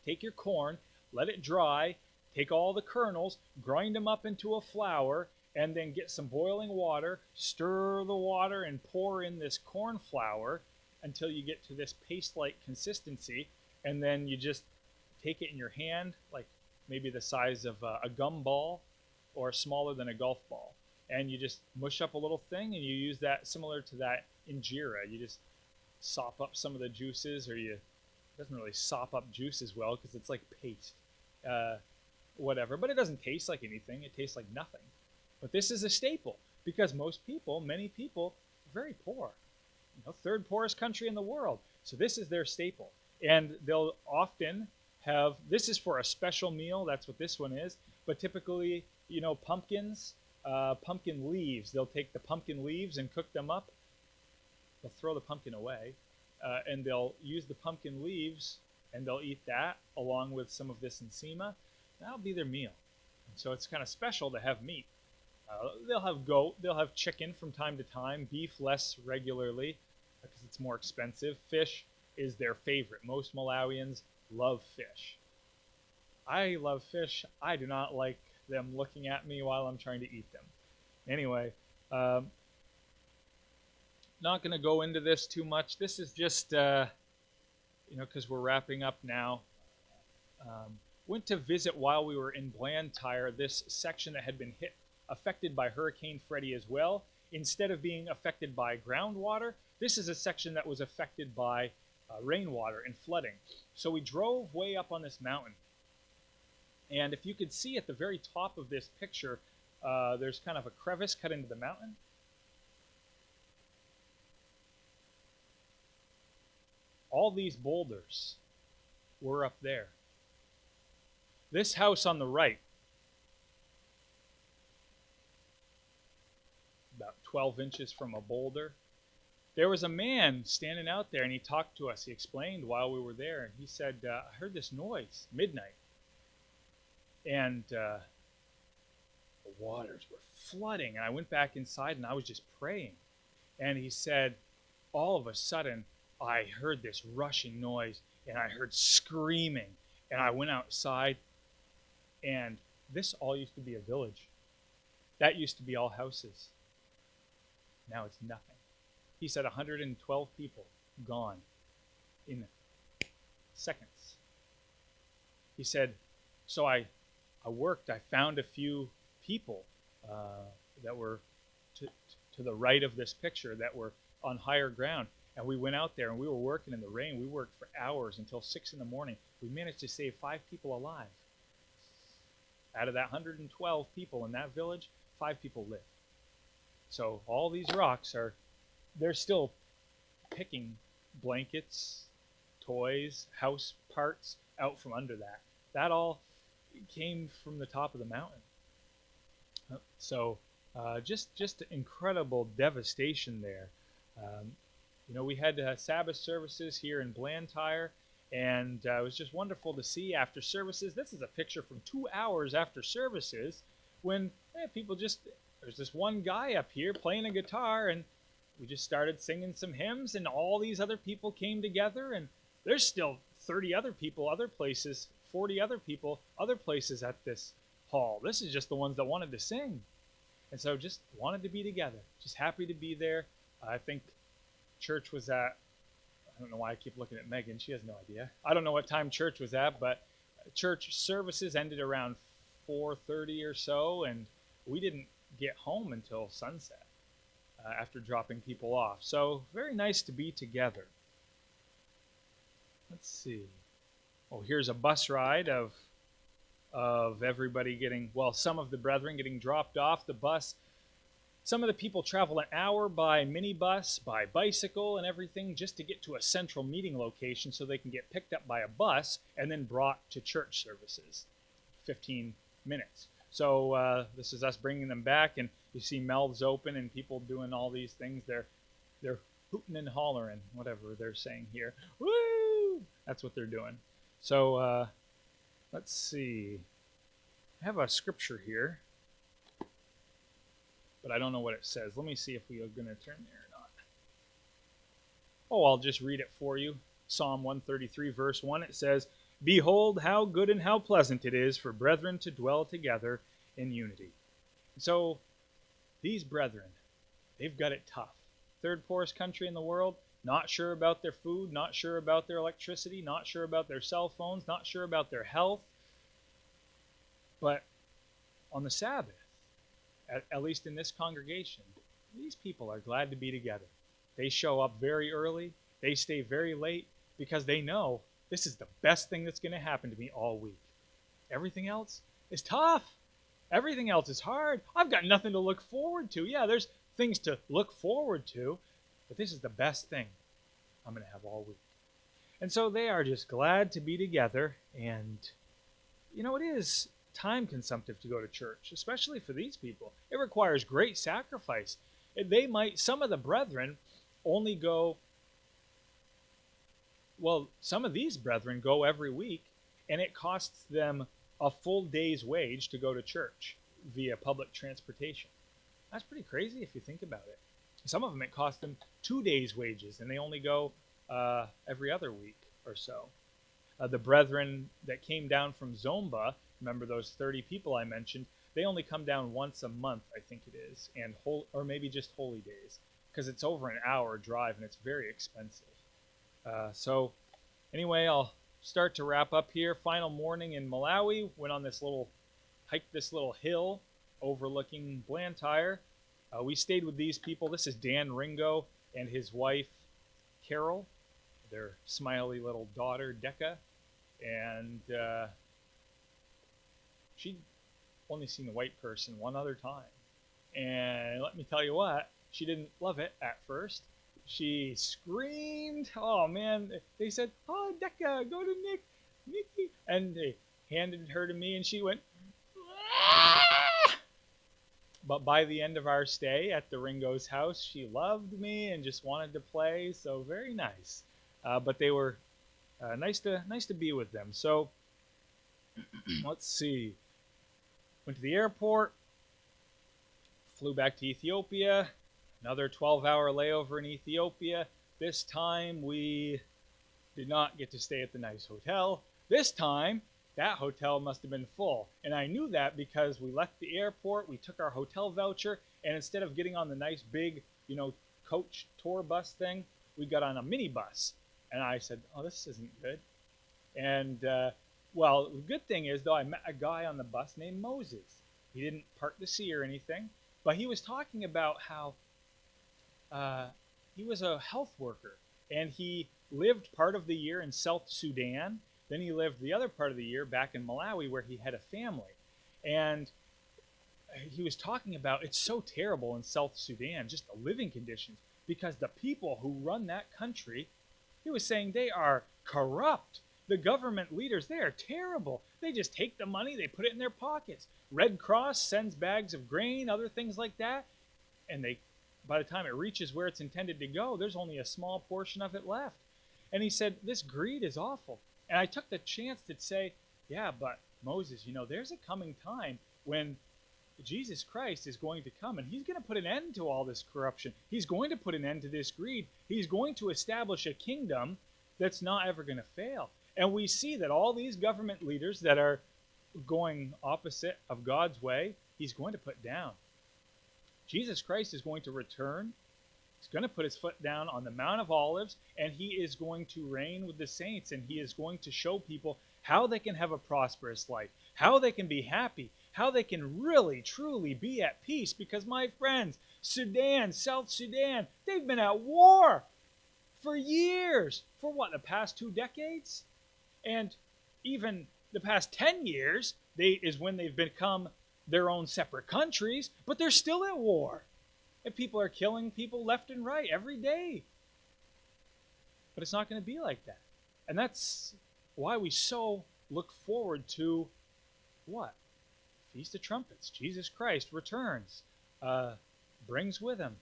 take your corn, let it dry, take all the kernels, grind them up into a flour, and then get some boiling water, stir the water, and pour in this corn flour until you get to this paste-like consistency, and then you just take it in your hand, like maybe the size of a gum ball or smaller than a golf ball, and you just mush up a little thing, and you use that similar to that injera. You just sop up some of the juices, or it doesn't really sop up juices well because it's like paste, whatever, but it doesn't taste like anything. It tastes like nothing. But this is a staple because many people are very poor. Third poorest country in the world. So this is their staple. And they'll often have, this is for a special meal, that's what this one is, but typically, pumpkins, pumpkin leaves, they'll take the pumpkin leaves and cook them up. They'll throw the pumpkin away, and they'll use the pumpkin leaves, and they'll eat that along with some of this nsima. That'll be their meal. And so it's kind of special to have meat. They'll have goat, they'll have chicken from time to time, beef less regularly because it's more expensive. Fish is their favorite. Most Malawians love fish. I love fish. I do not like them looking at me while I'm trying to eat them. Anyway, not going to go into this too much. This is just, because we're wrapping up now. Went to visit while we were in Blantyre, this section that had been affected by Hurricane Freddie as well. Instead of being affected by groundwater, this is a section that was affected by rainwater and flooding. So we drove way up on this mountain. And if you could see at the very top of this picture, there's kind of a crevice cut into the mountain. All these boulders were up there. This house on the right, about 12 inches from a boulder, there was a man standing out there, and he talked to us. He explained while we were there, and he said, I heard this noise, midnight, and the waters were flooding, and I went back inside, and I was just praying, and he said, all of a sudden, I heard this rushing noise, and I heard screaming, and I went outside, and this all used to be a village. That used to be all houses. Now it's nothing. He said 112 people gone in seconds. He said, so I worked. I found a few people that were to the right of this picture that were on higher ground. And we went out there and we were working in the rain. We worked for hours until 6 in the morning. We managed to save 5 people alive. Out of that 112 people in that village, 5 people lived. So all these rocks they're still picking blankets, toys, house parts out from under that. That all came from the top of the mountain. So just incredible devastation there. We had Sabbath services here in Blantyre, And it was just wonderful to see after services. This is a picture from 2 hours after services when people just, there's this one guy up here playing a guitar, and we just started singing some hymns, and all these other people came together, and there's still 30 other people, other places, 40 other people, other places at this hall. This is just the ones that wanted to sing. And so just wanted to be together, just happy to be there. I think church was at, I don't know why I keep looking at Megan. She has no idea. I don't know what time church was at, but church services ended around 4:30 or so, and we didn't get home until sunset after dropping people off. So very nice to be together. Let's see. Oh, here's a bus ride of everybody getting, well, some of the brethren getting dropped off the bus. Some of the people travel an hour by minibus, by bicycle and everything just to get to a central meeting location so they can get picked up by a bus and then brought to church services. 15 minutes. So this is us bringing them back, and you see mouths open and people doing all these things. They're hooting and hollering, whatever they're saying here. Woo! That's what they're doing. So let's see. I have a scripture here, but I don't know what it says. Let me see if we are going to turn there or not. Oh, I'll just read it for you. Psalm 133, verse 1, it says, "Behold, how good and how pleasant it is for brethren to dwell together in unity." So these brethren, they've got it tough. Third poorest country in the world, not sure about their food, not sure about their electricity, not sure about their cell phones, not sure about their health. But on the Sabbath, at least in this congregation, these people are glad to be together. They show up very early. They stay very late because they know this is the best thing that's going to happen to me all week. Everything else is tough. Everything else is hard. I've got nothing to look forward to. Yeah, there's things to look forward to, but this is the best thing I'm going to have all week. And so they are just glad to be together. And, you know, it is time consumptive to go to church, especially for these people. It requires great sacrifice. They might, some of the brethren only go, well, some of these brethren go every week, and it costs them a full day's wage to go to church via public transportation. That's pretty crazy if you think about it. Some of them, it costs them 2 days' wages, and they only go every other week or so. The brethren that came down from Zomba, remember those 30 people I mentioned, they only come down once a month, I think it is, and or maybe just holy days, because it's over an hour drive and it's very expensive. So anyway, I'll start to wrap up here. Final morning in Malawi. Went on this little, hiked this little hill overlooking Blantyre. We stayed with these people. This is Dan Ringo and his wife, Carol, their smiley little daughter, Decca. And she'd only seen a white person one other time. And let me tell you what, she didn't love it at first. She screamed. Oh, man. They said, "Oh, Decca, go to Nikki." And they handed her to me, and she went, "Ah!" But by the end of our stay at the Ringo's house, she loved me and just wanted to play. So very nice. But they were nice to be with them. So let's see. Went to the airport, flew back to Ethiopia. Another 12-hour layover in Ethiopia. This time we did not get to stay at the nice hotel. This time, that hotel must have been full. And I knew that because we left the airport, we took our hotel voucher, and instead of getting on the nice big, coach tour bus thing, we got on a minibus. And I said, "Oh, this isn't good." And, well, the good thing is, though, I met a guy on the bus named Moses. He didn't part the sea or anything, but he was talking about how he was a health worker, and he lived part of the year in South Sudan. Then he lived the other part of the year back in Malawi, where he had a family. And he was talking about it's so terrible in South Sudan, just the living conditions, because the people who run that country, he was saying they are corrupt. The government leaders, they are terrible. They just take the money, they put it in their pockets. Red Cross sends bags of grain, other things like that, and by the time it reaches where it's intended to go, there's only a small portion of it left. And he said, this greed is awful. And I took the chance to say, yeah, but Moses, there's a coming time when Jesus Christ is going to come, and he's going to put an end to all this corruption. He's going to put an end to this greed. He's going to establish a kingdom that's not ever going to fail. And we see that all these government leaders that are going opposite of God's way, he's going to put down. Jesus Christ is going to return. He's going to put his foot down on the Mount of Olives, and he is going to reign with the saints, and he is going to show people how they can have a prosperous life, how they can be happy, how they can really, truly be at peace. Because, my friends, Sudan, South Sudan, they've been at war for years. For what, the past 2 decades? And even the past 10 years is when they've become their own separate countries, but they're still at war. And people are killing people left and right every day. But it's not going to be like that. And that's why we so look forward to what? Feast of Trumpets. Jesus Christ returns, brings with him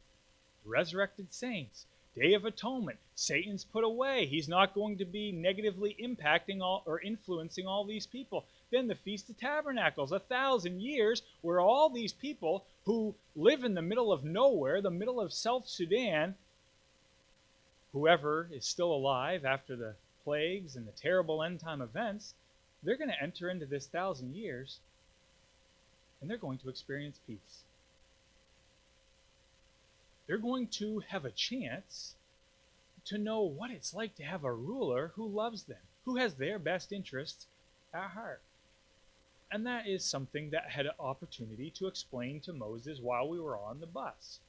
resurrected saints, Day of Atonement. Satan's put away. He's not going to be negatively impacting or influencing all these people. Then the Feast of Tabernacles, 1,000 years where all these people who live in the middle of nowhere, the middle of South Sudan, whoever is still alive after the plagues and the terrible end time events, they're going to enter into this 1,000 years and they're going to experience peace. They're going to have a chance to know what it's like to have a ruler who loves them, who has their best interests at heart. And that is something that I had an opportunity to explain to Moses while we were on the bus.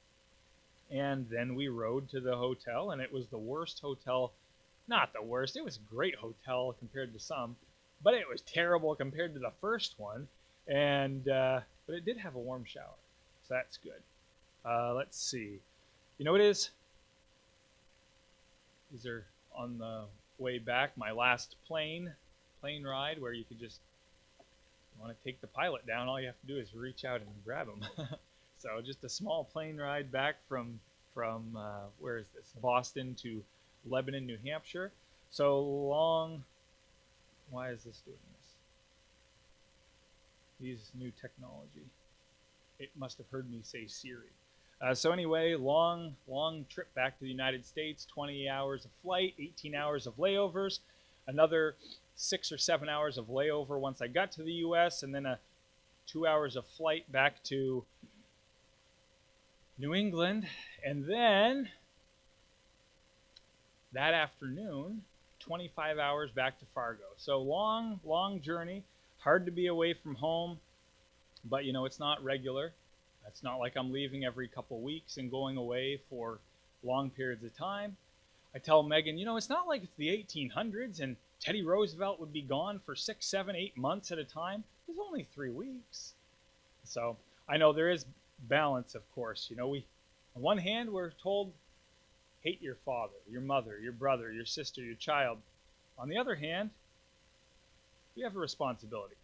And then we rode to the hotel, and it was the worst hotel. Not the worst, it was a great hotel compared to some, but it was terrible compared to the first one. And but it did have a warm shower, so that's good. Let's see. You know what it is? These are on the way back, my last plane ride, where you could just, you want to take the pilot down, all you have to do is reach out and grab him. So just a small plane ride back from where is this? Boston to Lebanon, New Hampshire. So long. Why is this doing this? These new technology. It must have heard me say Siri. So anyway, long trip back to the United States, 20 hours of flight, 18 hours of layovers, another 6 or 7 hours of layover once I got to the U.S., and then 2 hours of flight back to New England, and then that afternoon, 25 hours back to Fargo. So long journey, hard to be away from home, but it's not regular. It's not like I'm leaving every couple weeks and going away for long periods of time. I tell Megan, it's not like it's the 1800s and Teddy Roosevelt would be gone for 6, 7, 8 months at a time. It was only 3 weeks. So I know there is balance, of course. We, on one hand, we're told, hate your father, your mother, your brother, your sister, your child. On the other hand, you have a responsibility.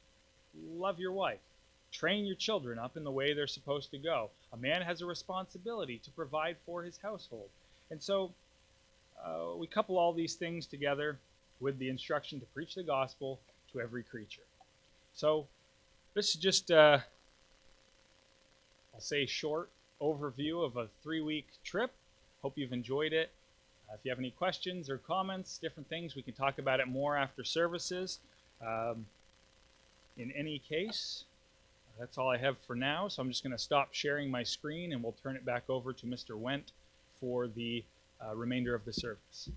Love your wife. Train your children up in the way they're supposed to go. A man has a responsibility to provide for his household. And so we couple all these things together with the instruction to preach the gospel to every creature. So this is just, I'll say, short overview of a 3-week trip. Hope you've enjoyed it. If you have any questions or comments, different things, we can talk about it more after services. In any case, that's all I have for now, so I'm just going to stop sharing my screen and we'll turn it back over to Mr. Wendt for the remainder of the service.